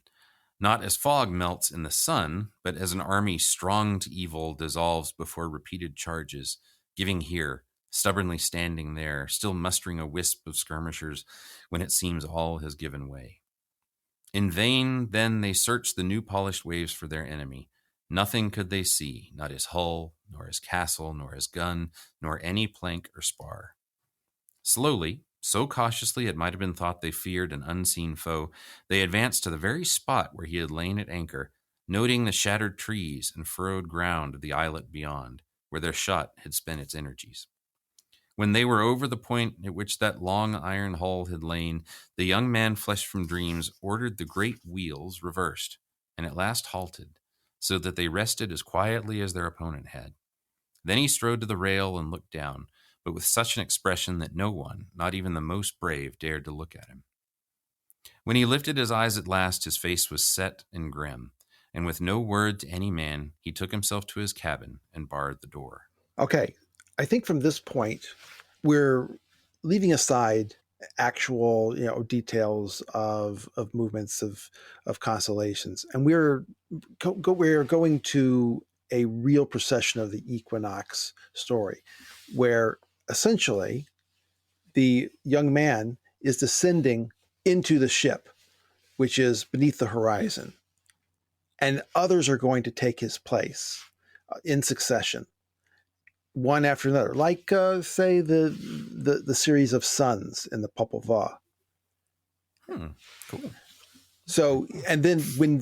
not as fog melts in the sun, but as an army strong to evil dissolves before repeated charges, giving here, stubbornly standing there, still mustering a wisp of skirmishers when it seems all has given way. In vain, then, they searched the new polished waves for their enemy. Nothing could they see, not his hull, nor his castle, nor his gun, nor any plank or spar. Slowly, so cautiously it might have been thought they feared an unseen foe, they advanced to the very spot where he had lain at anchor, noting the shattered trees and furrowed ground of the islet beyond, where their shot had spent its energies. When they were over the point at which that long iron hull had lain, the young man fleshed from dreams ordered the great wheels reversed, and at last halted, so that they rested as quietly as their opponent had. Then he strode to the rail and looked down, but with such an expression that no one, not even the most brave, dared to look at him. When he lifted his eyes at last, his face was set and grim, and with no word to any man, he took himself to his cabin and barred the door. Okay. I think from this point, we're leaving aside actual, details of movements of constellations, and we're going to a real procession of the equinox story, where essentially the young man is descending into the ship, which is beneath the horizon. and others are going to take his place in succession, one after another, like say the series of sons in the Popol Vuh. Cool. So, and then when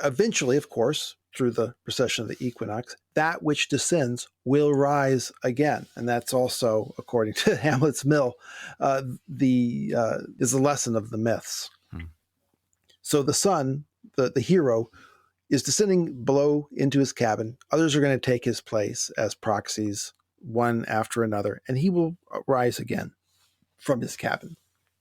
eventually, of course, through the precession of the equinox, that which descends will rise again, and that's also, according to Hamlet's Mill, is the lesson of the myths. So the son, the hero, is descending below into his cabin. Others are going to take his place as proxies, one after another, and he will rise again from his cabin.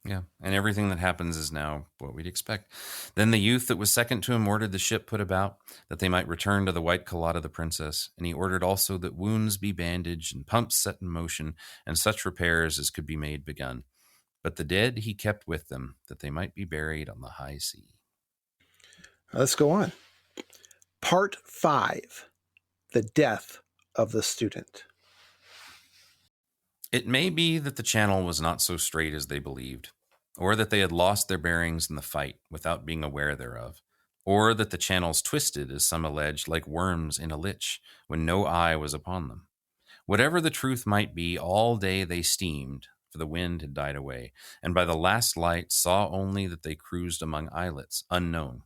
Yeah, and everything that happens is now what we'd expect. Then the youth that was second to him ordered the ship put about, that they might return to the white calotte of the princess, and he ordered also that wounds be bandaged and pumps set in motion, and such repairs as could be made begun. But the dead he kept with them, that they might be buried on the high sea. Let's go on. Part 5, The Death of the Student. It may be that the channel was not so straight as they believed, or that they had lost their bearings in the fight without being aware thereof, or that the channels twisted, as some alleged, like worms in a lich, when no eye was upon them. Whatever the truth might be, all day they steamed, for the wind had died away, and by the last light saw only that they cruised among islets, unknown.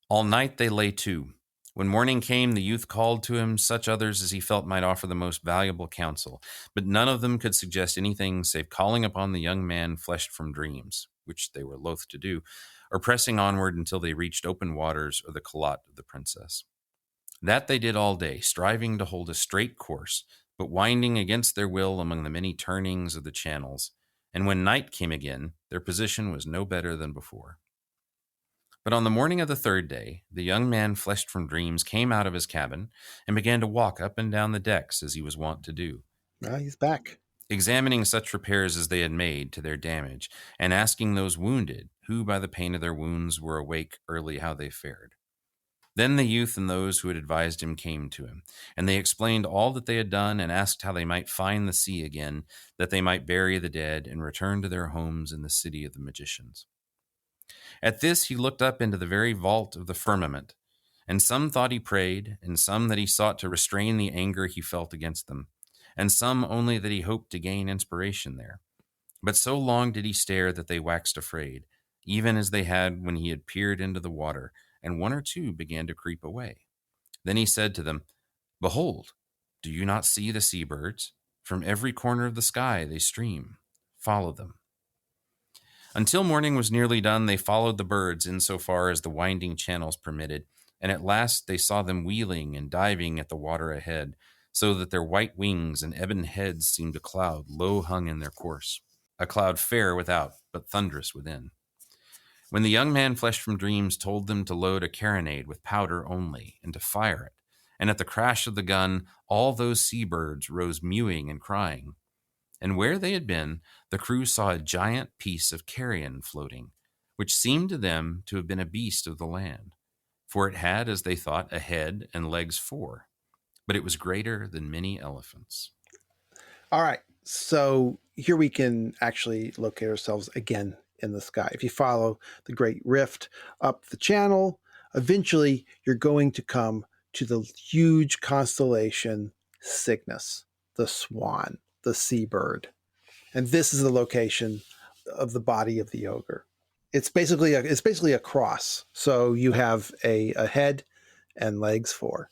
All night they lay to. When morning came, the youth called to him such others as he felt might offer the most valuable counsel, but none of them could suggest anything save calling upon the young man fleshed from dreams, which they were loath to do, or pressing onward until they reached open waters or the calotte of the princess. That they did all day, striving to hold a straight course, but winding against their will among the many turnings of the channels, and when night came again, their position was no better than before. But on the morning of the third day, the young man fleshed from dreams came out of his cabin and began to walk up and down the decks as he was wont to do. He's back. Examining such repairs as they had made to their damage, and asking those wounded, who by the pain of their wounds were awake early, how they fared. Then the youth and those who had advised him came to him, and they explained all that they had done and asked how they might find the sea again, that they might bury the dead and return to their homes in the city of the magicians. At this he looked up into the very vault of the firmament, and some thought he prayed, and some that he sought to restrain the anger he felt against them, and some only that he hoped to gain inspiration there. But so long did he stare that they waxed afraid, even as they had when he had peered into the water, and one or two began to creep away. Then he said to them, Behold, do you not see the seabirds? From every corner of the sky they stream. Follow them. Until morning was nearly done, they followed the birds insofar as the winding channels permitted, and at last they saw them wheeling and diving at the water ahead, so that their white wings and ebon heads seemed a cloud low hung in their course, a cloud fair without, but thunderous within. When the young man fleshed from dreams told them to load a carronade with powder only, and to fire it, and at the crash of the gun all those seabirds rose mewing and crying. And where they had been, the crew saw a giant piece of carrion floating, which seemed to them to have been a beast of the land, for it had, as they thought, a head and legs 4, but it was greater than many elephants. All right, so here we can actually locate ourselves again in the sky. If you follow the Great Rift up the channel, eventually you're going to come to the huge constellation Cygnus, the swan, the seabird. And this is the location of the body of the ogre. It's basically a cross. So you have a head and legs 4.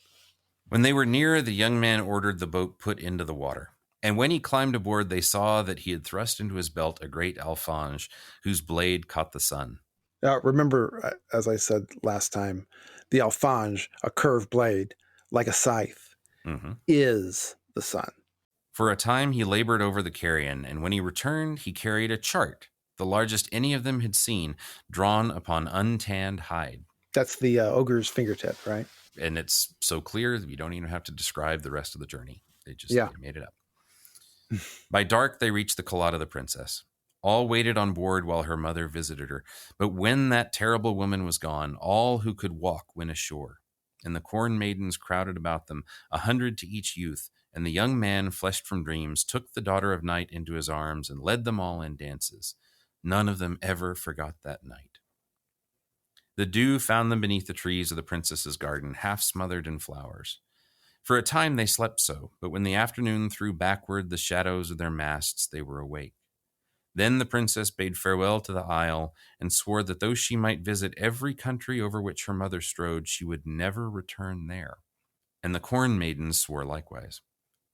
When they were near, the young man ordered the boat put into the water. And when he climbed aboard, they saw that he had thrust into his belt a great alfange, whose blade caught the sun. Now, remember, as I said last time, the alfange, a curved blade, like a scythe, is the sun. For a time he labored over the carrion, and when he returned, he carried a chart, the largest any of them had seen, drawn upon untanned hide. That's the ogre's fingertip, right? And it's so clear that you don't even have to describe the rest of the journey. They just made it up. By dark, they reached the calotte of the princess. All waited on board while her mother visited her. But when that terrible woman was gone, all who could walk went ashore. And the corn maidens crowded about them, 100 to each youth. And the young man, fleshed from dreams, took the daughter of night into his arms and led them all in dances. None of them ever forgot that night. The dew found them beneath the trees of the princess's garden, half smothered in flowers. For a time they slept so, but when the afternoon threw backward the shadows of their masts, they were awake. Then the princess bade farewell to the isle, and swore that though she might visit every country over which her mother strode, she would never return there. And the corn maidens swore likewise.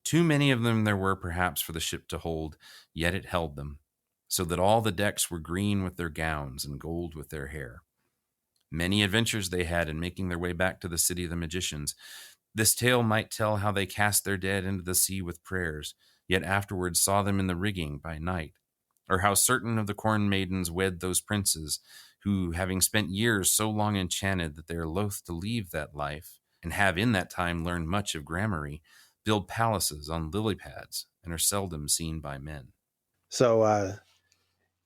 Too many of them there were perhaps for the ship to hold, yet it held them, so that all the decks were green with their gowns and gold with their hair. Many adventures they had in making their way back to the city of the magicians. This tale might tell how they cast their dead into the sea with prayers, yet afterwards saw them in the rigging by night, or how certain of the corn maidens wed those princes, who, having spent years so long enchanted that they are loath to leave that life, and have in that time learned much of gramarye, build palaces on lily pads, and are seldom seen by men. So,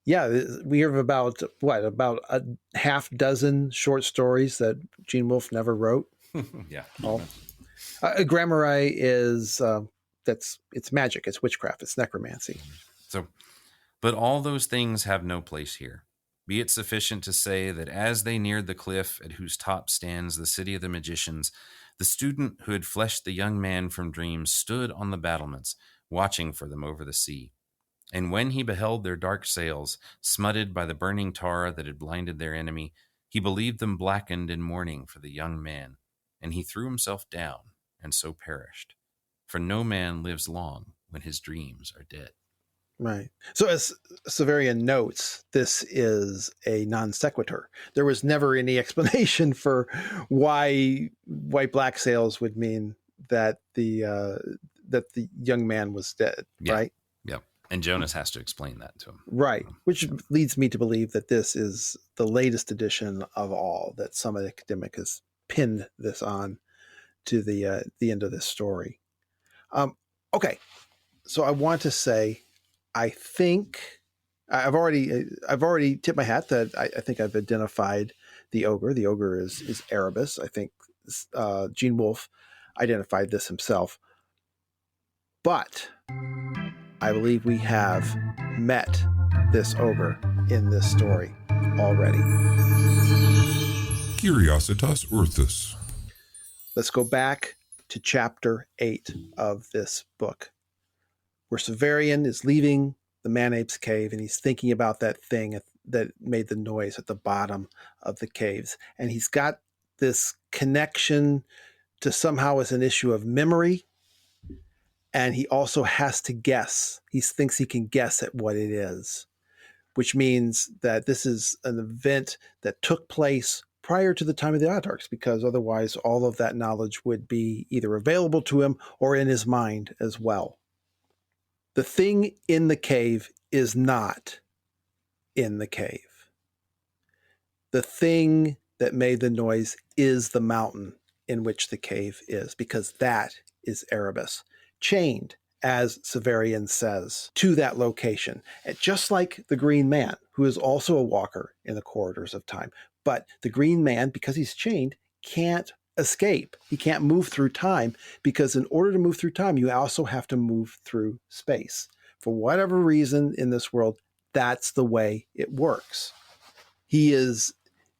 we have about a half dozen short stories that Gene Wolfe never wrote. Yeah. Gramarye is it's magic, it's witchcraft, it's necromancy. So, but all those things have no place here. Be it sufficient to say that as they neared the cliff at whose top stands the city of the magicians, the student who had fleshed the young man from dreams stood on the battlements, watching for them over the sea. And when he beheld their dark sails, smutted by the burning tar that had blinded their enemy, he believed them blackened in mourning for the young man, and he threw himself down, and so perished. For no man lives long when his dreams are dead. Right. So as Severian notes, this is a non sequitur. There was never any explanation for why black sails would mean that the young man was dead, right? Yeah. And Jonas has to explain that to him. Right. Which leads me to believe that this is the latest edition of all, that some academic has pinned this on to the end of this story. Okay. So I want to say, I think I've already tipped my hat that I think I've identified the ogre. The ogre is Erebus. I think Gene Wolfe identified this himself. But I believe we have met this ogre in this story already. Curiositas Urthus. Let's go back to chapter 8 of this book, where Severian is leaving the Man-Ape's cave, and he's thinking about that thing that made the noise at the bottom of the caves. And he's got this connection to somehow as an issue of memory, and he also has to guess. He thinks he can guess at what it is, which means that this is an event that took place prior to the time of the Autarchs, because otherwise all of that knowledge would be either available to him or in his mind as well. The thing in the cave is not in the cave. The thing that made the noise is the mountain in which the cave is, because that is Erebus, chained, as Severian says, to that location. And just like the Green Man, who is also a walker in the corridors of time. But the Green Man, because he's chained, can't escape. He can't move through time, because in order to move through time, you also have to move through space. For whatever reason in this world, that's the way it works. He is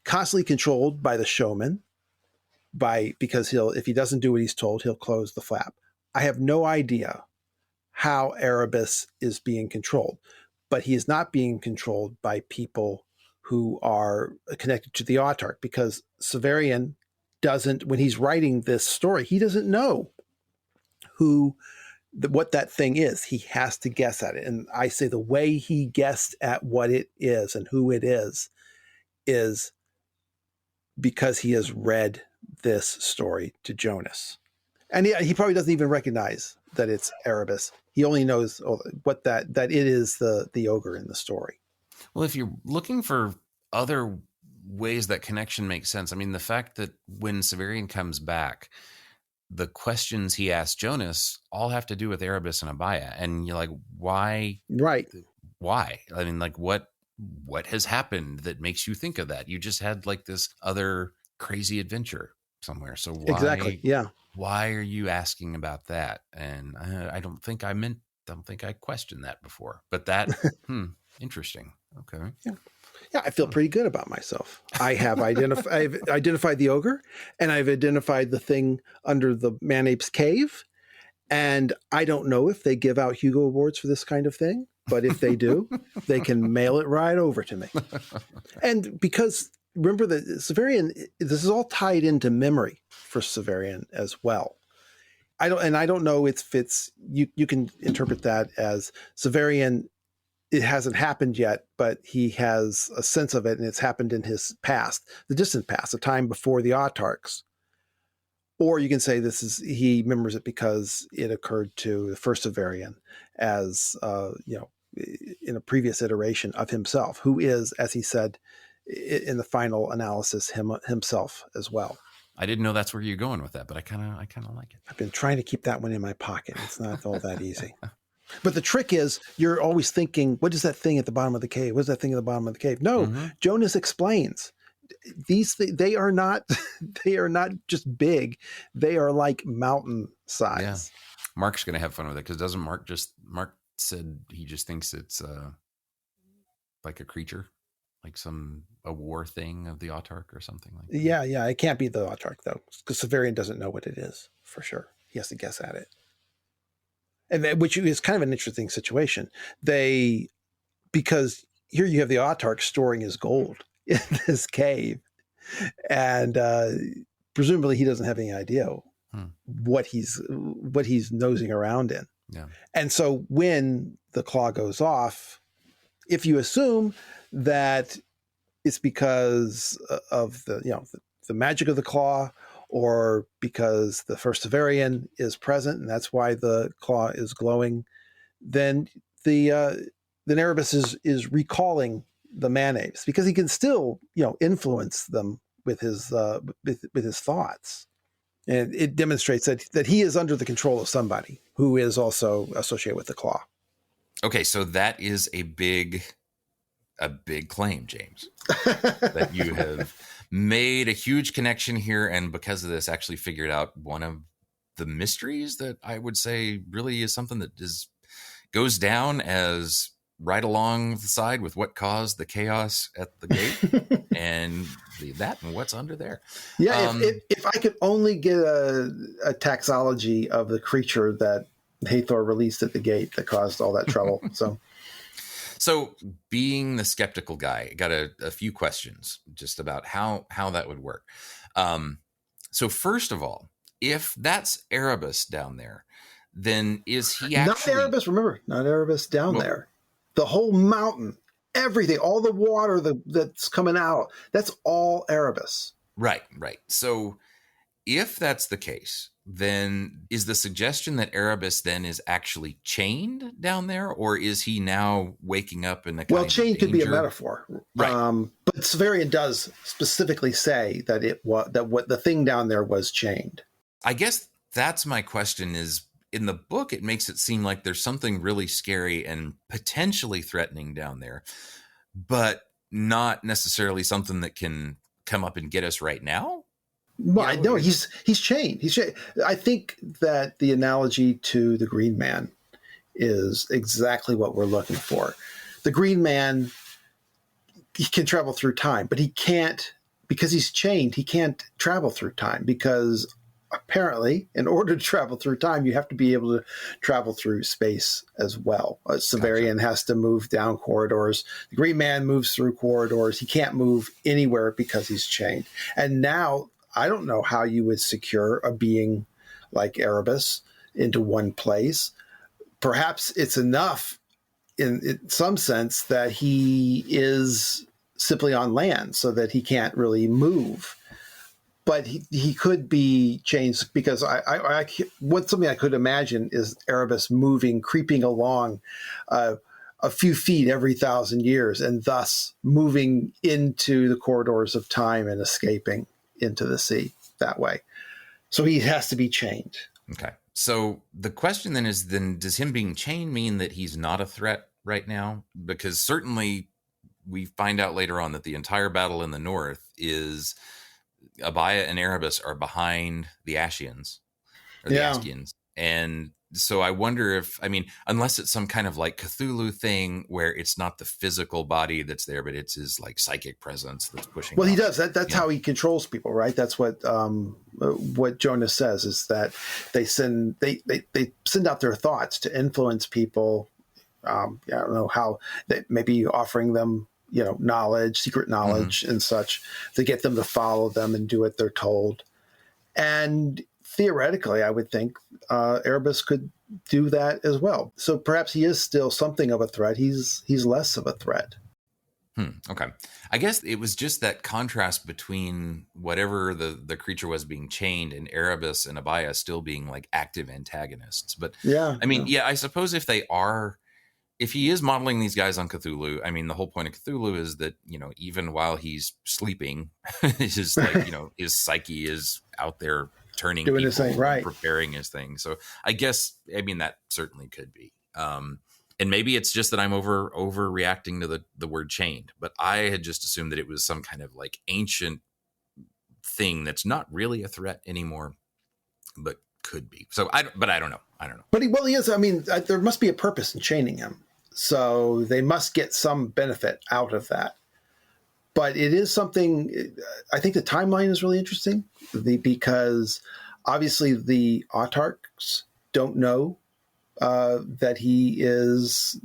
constantly controlled by the showman, because if he doesn't do what he's told, he'll close the flap. I have no idea how Erebus is being controlled, but he is not being controlled by people who are connected to the Autarch, because Severian doesn't, when he's writing this story, he doesn't know what that thing is. He has to guess at it. And I say the way he guessed at what it is and who it is because he has read this story to Jonas. And he probably doesn't even recognize that it's Erebus. He only knows that it is the ogre in the story. Well, if you're looking for other ways that connection makes sense, I mean, the fact that when Severian comes back, the questions he asks Jonas all have to do with Erebus and Abaya. And you're like, why? Right. Why? I mean, like, what has happened that makes you think of that? You just had like this other crazy adventure somewhere. So why? Exactly. Yeah. Why are you asking about that? And I don't think I questioned that before, but that, interesting. Okay. Yeah. Yeah, I feel pretty good about myself. I've identified the ogre, and I've identified the thing under the man-ape's cave. And I don't know if they give out Hugo Awards for this kind of thing, but if they do, they can mail it right over to me. And because remember that Severian, this is all tied into memory for Severian as well. I don't know if it's you can interpret that as Severian. It hasn't happened yet, but he has a sense of it, and it's happened in his past, the distant past, the time before the autarchs. Or you can say he remembers it because it occurred to the first Severian as in a previous iteration of himself, who is, as he said in the final analysis, himself as well. I didn't know that's where you're going with that, but I kind of like it. I've been trying to keep that one in my pocket. It's not all that easy. But the trick is you're always thinking, what is that thing at the bottom of the cave? What's that thing at the bottom of the cave? No, Jonas explains. They are not just big. They are like mountain size. Yeah. Mark's going to have fun with it because doesn't Mark said he just thinks it's like a creature, like a war thing of the autarch or something like that. Yeah. It can't be the autarch though, because Severian doesn't know what it is for sure. He has to guess at it. Which is kind of an interesting situation. Because here you have the autarch storing his gold in this cave, and presumably he doesn't have any idea what he's nosing around in. Yeah. And so when the claw goes off, if you assume that it's because of the magic of the claw, or because the first Severian is present and that's why the claw is glowing, then Erebus is recalling the man-apes because he can still influence them with his thoughts, and it demonstrates that he is under the control of somebody who is also associated with the claw. Okay, so that is a big claim, James, that you have made a huge connection here, and because of this actually figured out one of the mysteries that I would say really is something that goes down as right along the side with what caused the chaos at the gate and what's under there. Yeah, if I could only get a taxology of the creature that Hathor released at the gate that caused all that trouble. So being the skeptical guy, I got a few questions just about how that would work. So first of all, if that's Erebus down there, then is he actually... Not Erebus, remember, not Erebus down there. The whole mountain, everything, all the water that's coming out, that's all Erebus. Right. So if that's the case, then is the suggestion that Erebus then is actually chained down there, or is he now waking up in a kind of chained danger? Could be a metaphor, right? But Severian does specifically say that what the thing down there was chained. I guess that's my question. Is in the book it makes it seem like there's something really scary and potentially threatening down there, but not necessarily something that can come up and get us right now. Well, no, he's chained. He's chained. I think that the analogy to the Green Man is exactly what we're looking for. The Green Man, he can travel through time, but he can't, because he's chained, he can't travel through time, because apparently in order to travel through time, you have to be able to travel through space as well. Severian has to move down corridors. The Green Man moves through corridors. He can't move anywhere because he's chained. And now I don't know how you would secure a being like Erebus into one place. Perhaps it's enough in some sense that he is simply on land so that he can't really move. But he could be changed, because something I could imagine is Erebus creeping along a few feet every 1,000 years, and thus moving into the corridors of time and escaping into the sea that way. So he has to be chained. Okay. So the question then is, does him being chained mean that he's not a threat right now? Because certainly we find out later on that the entire battle in the north is Abaya and Erebus are behind the Ascians, or the Ascians, and so I wonder if, I mean, unless it's some kind of like Cthulhu thing where it's not the physical body that's there, but it's his like psychic presence that's pushing. Well, he up. does. That's how he controls people, right? That's what Jonas says, is that they send out their thoughts to influence people. I don't know how, they maybe offering them, knowledge, secret knowledge and such, to get them to follow them and do what they're told. And theoretically, I would think Erebus could do that as well. So perhaps he is still something of a threat. He's less of a threat. Okay. I guess it was just that contrast between whatever the creature was being chained and Erebus and Abaya still being like active antagonists. But I suppose if he is modeling these guys on Cthulhu, I mean, the whole point of Cthulhu is that, even while he's sleeping, his his psyche is out there turning doing his thing, right, preparing his thing. So I guess, that certainly could be. And maybe it's just that I'm overreacting to the word chained, but I had just assumed that it was some kind of like ancient thing that's not really a threat anymore, but could be. So I don't know. But he is. I mean, there must be a purpose in chaining him, so they must get some benefit out of that. But it is something. I think the timeline is really interesting, because obviously the autarchs don't know that he is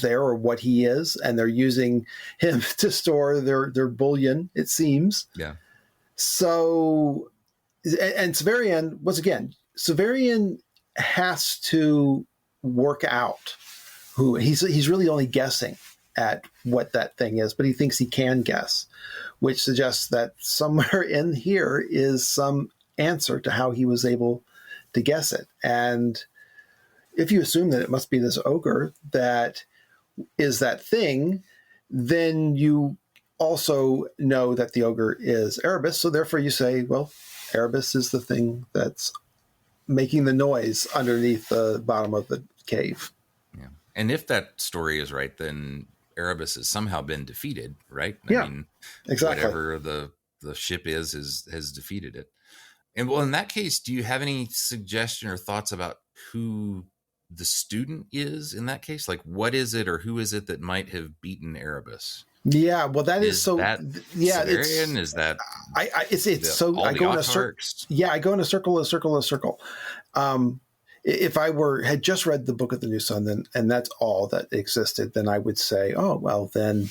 there, or what he is, and they're using him to store their bullion, it seems. Yeah. So, and Severian, once again, Severian has to work out who he's really only guessing at what that thing is, but he thinks he can guess, which suggests that somewhere in here is some answer to how he was able to guess it. And if you assume that it must be this ogre that is that thing, then you also know that the ogre is Erebus. So therefore you say, well, Erebus is the thing that's making the noise underneath the bottom of the cave. Yeah. And if that story is right, then Erebus has somehow been defeated, right? I mean, exactly. Whatever the ship has defeated it. And well, in that case, do you have any suggestion or thoughts about who the student is in that case? Like, what is it, or who is it that might have beaten Erebus? Yeah, well, that is so. That yeah, Severian? Is that? It's so. I go in a circle. Yeah, I go in a circle. If I had just read the Book of the New Sun, then, and that's all that existed, then I would say, oh well, then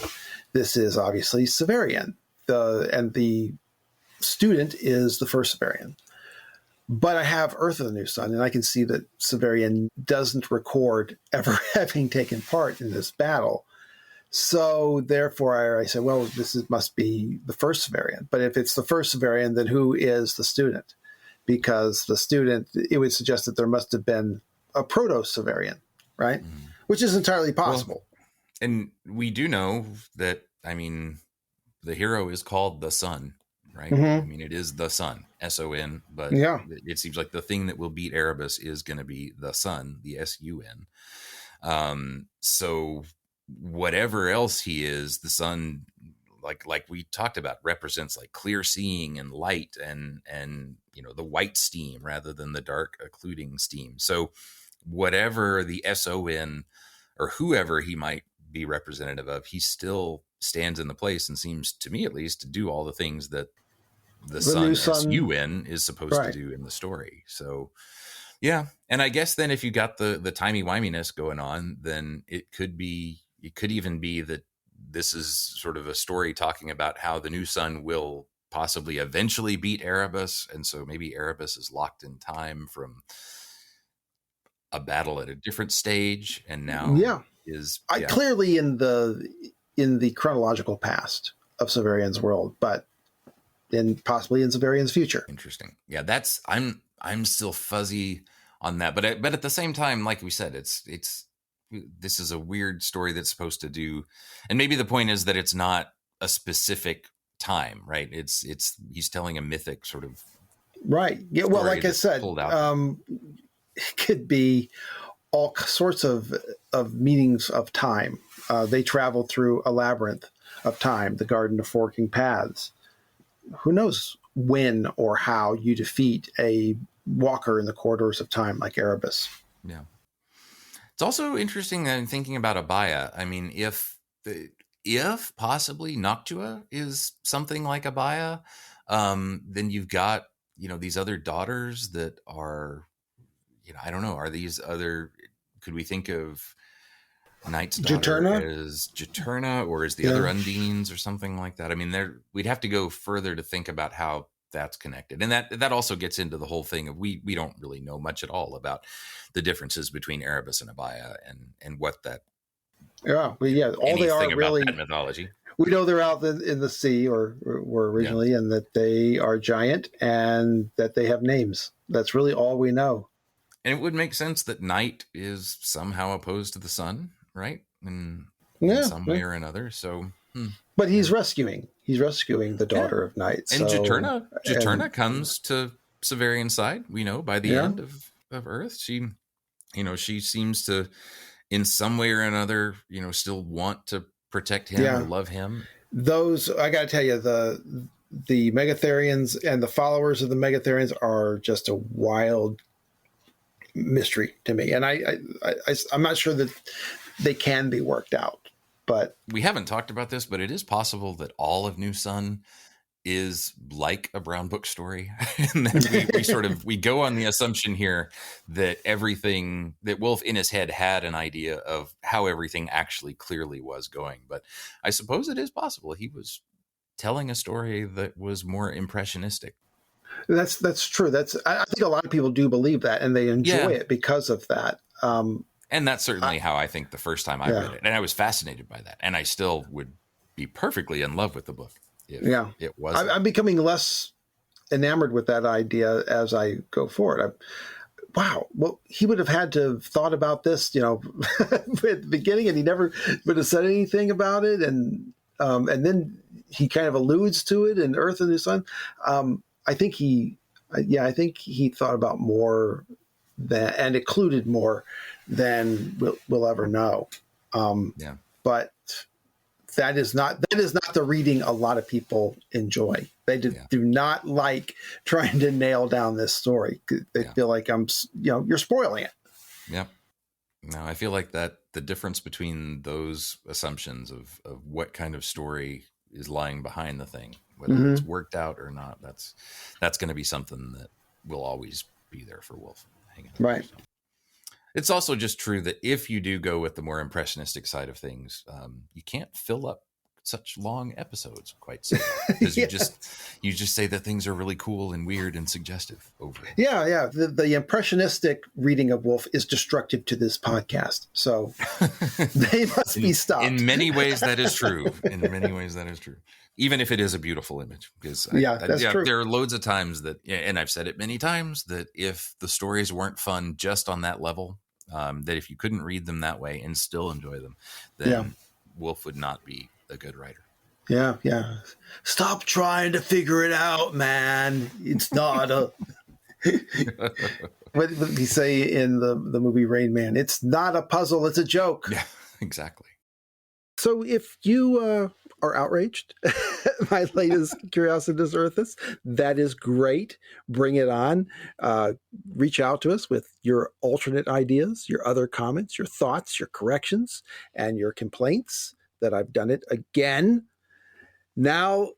this is obviously Severian. And the student is the first Severian. But I have Urth of the New Sun, and I can see that Severian doesn't record ever having taken part in this battle. So therefore, I say, well, must be the first Severian. But if it's the first Severian, then who is the student? Because the student, it would suggest that there must have been a proto-Severian, right? Mm. Which is entirely possible. Well, and we do know that, I mean, the hero is called the Sun, right? Mm-hmm. I mean, it is the Sun, S-O-N, but yeah, it seems like the thing that will beat Erebus is going to be the Sun, the S-U-N. So whatever else he is, the Sun, like we talked about, represents like clear seeing and light and the white steam rather than the dark occluding steam. So whatever the S-O-N or whoever he might be representative of, he still stands in the place and seems, to me at least, to do all the things that the Sun, S-U-N, is supposed to do in the story. So yeah. And I guess then if you got the timey-wiminess going on, then it could even be that this is sort of a story talking about how the new Sun will possibly eventually beat Erebus. And so maybe Erebus is locked in time from a battle at a different stage. And now clearly in the chronological past of Severian's world, but possibly in Severian's future. Interesting. Yeah, I'm still fuzzy on that, but at the same time, like we said, this is a weird story that's supposed to do, and maybe the point is that it's not a specific time, right? It's he's telling a mythic sort of right. Yeah. Well, like I said, it could be all sorts of meanings of time. They travel through a labyrinth of time, the Garden of Forking Paths. Who knows when or how you defeat a walker in the corridors of time like Erebus? Yeah. It's also interesting that in thinking about Abaya, I mean, if possibly Noctua is something like Abaya, then you've got, these other daughters that are, I don't know, are these other, could we think of Knight's daughter as Juturna, or is the other Undines or something like that? I mean, we'd have to go further to think about how that's connected. And that also gets into the whole thing of we don't really know much at all about the differences between Erebus and Abaya and what that. All they are really that mythology. We know they're out in the sea or were originally, and that they are giant and that they have names. That's really all we know. And it would make sense that Night is somehow opposed to the sun, right? In some way or another. So, but he's rescuing the daughter of Night. And Juturna comes to Severian's side. We know by the end of Urth, she seems to, in some way or another, still want to protect him or love him. Those, I got to tell you, the Megatherians and the followers of the Megatherians are just a wild mystery to me, and I'm not sure that they can be worked out. But we haven't talked about this, but it is possible that all of New Sun is like a Brown Book story, and then we go on the assumption here that everything that Wolfe in his head had an idea of how everything actually clearly was going. But I suppose it is possible he was telling a story that was more impressionistic. That's true. I think a lot of people do believe that, and they enjoy it because of that. And that's certainly how I think the first time I read it. And I was fascinated by that. And I still would be perfectly in love with the book if it wasn't. I'm becoming less enamored with that idea as I go forward. Well, he would have had to have thought about this, at the beginning, and he never would have said anything about it. And then he kind of alludes to it in Urth and the Sun. I think he thought about more and included more than we'll ever know. But that is not the reading a lot of people enjoy. They do not like trying to nail down this story. They feel like you're spoiling it. Yep. No, I feel like that the difference between those assumptions of what kind of story is lying behind the thing, whether it's worked out or not, that's going to be something that will always be there for Wolfe. Right. So. It's also just true that if you do go with the more impressionistic side of things, you can't fill up such long episodes quite so because you just say that things are really cool and weird and suggestive over it. Yeah. The impressionistic reading of Wolfe is destructive to this podcast, so they must be stopped. In many ways, that is true. Even if it is a beautiful image, because that's true. There are loads of times that, and I've said it many times, that if the stories weren't fun just on that level, that if you couldn't read them that way and still enjoy them, then Wolfe would not be a good writer. Yeah. Stop trying to figure it out, man. It's not a. What did he say in the movie Rain Man? It's not a puzzle. It's a joke. Yeah, exactly. So if you are outraged my latest Curiositas Earthis, that is great. Bring it on. Reach out to us with your alternate ideas, your other comments, your thoughts, your corrections, and your complaints that I've done it again. Now,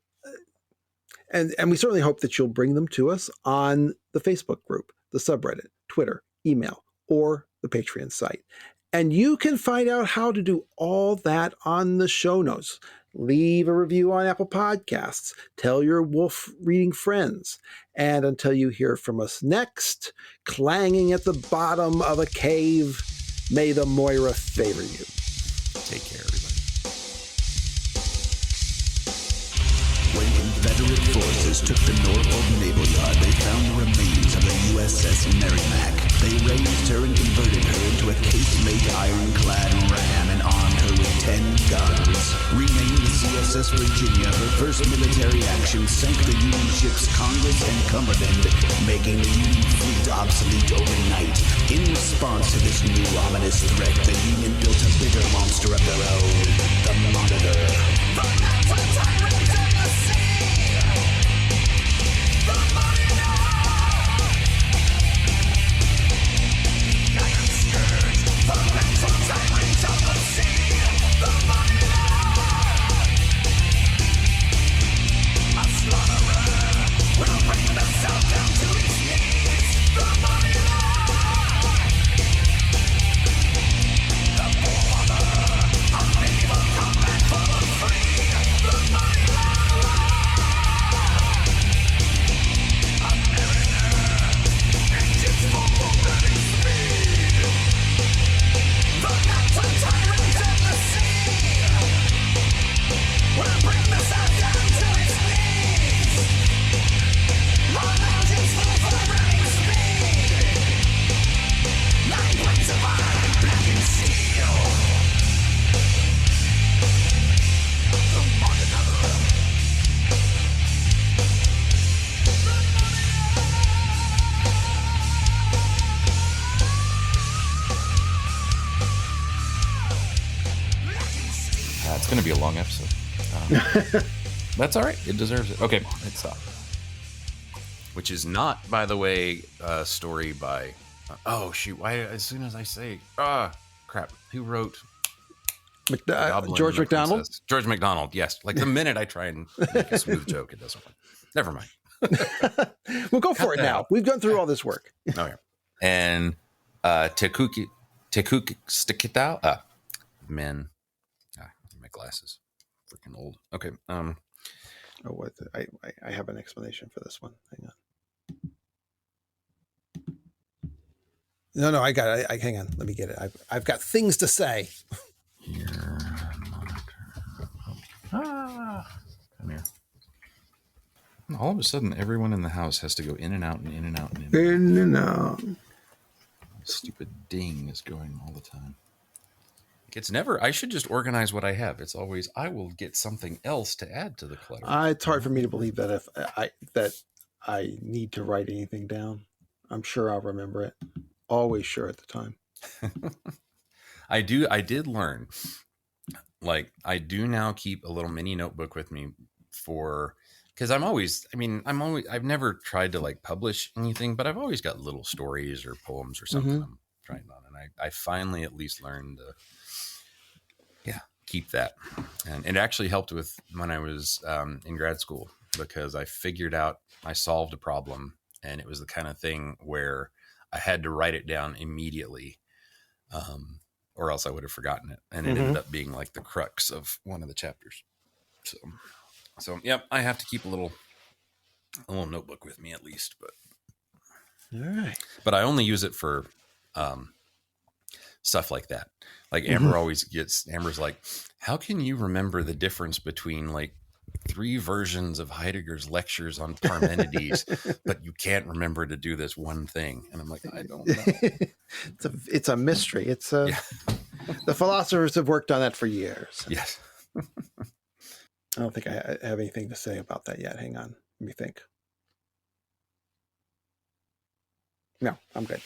and we certainly hope that you'll bring them to us on the Facebook group, the subreddit, Twitter, email, or the Patreon site. And you can find out how to do all that on the show notes. Leave a review on Apple Podcasts. Tell your Wolfe reading friends. And until you hear from us next, clanging at the bottom of a cave, may the Moira favor you. Take care, everybody. When Confederate forces took the Norfolk Naval Yard, they found the remains of the USS Merrimack. They raised her and converted her into a casemate ironclad ram and armed her with 10 guns. Renamed the CSS Virginia, her first military action sank the Union ships Congress and Cumberland, making the Union fleet obsolete overnight. In response to this new ominous threat, the Union built a bigger monster of their own, the Monitor. The natural tyrant in the sea! The Monitor! going to be a long episode. That's all right. It deserves it. Okay, it's up. Which is not, by the way, a story by... oh, shoot. Why? As soon as I say... crap. Who wrote... George MacDonald? Princess? George MacDonald, yes. Like the minute I try and make a smooth joke, it doesn't work. Never mind. We'll go for it now. We've gone through all this work. Oh, yeah. And Tekuk Stikitao? Men. My glasses. Freaking old. Okay. I have an explanation for this one. Hang on. No, I got it. Hang on. Let me get it. I've got things to say. Here, monitor. Come here. All of a sudden, everyone in the house has to go in and out and in and out and in and out. Stupid ding is going all the time. It's never, I should just organize what I have. It's always, I will get something else to add to the clutter. It's hard for me to believe that if I need to write anything down. I'm sure I'll remember it. Always sure at the time. I did learn, like, I do now keep a little mini notebook with me because I've never tried to like publish anything, but I've always got little stories or poems or something I'm trying on. And I finally at least learned to, keep that. And it actually helped with when I was in grad school, because I figured out, I solved a problem, and it was the kind of thing where I had to write it down immediately. Or else I would have forgotten it. And it ended up being like the crux of one of the chapters. So yep, I have to keep a little notebook with me at least, but all right. But I only use it for stuff like that. Like Amber's like, how can you remember the difference between like 3 versions of Heidegger's lectures on Parmenides, but you can't remember to do this one thing? And I'm like, I don't know. It's a mystery. The philosophers have worked on that for years. Yes. I don't think I have anything to say about that yet. Hang on. Let me think. No, I'm good.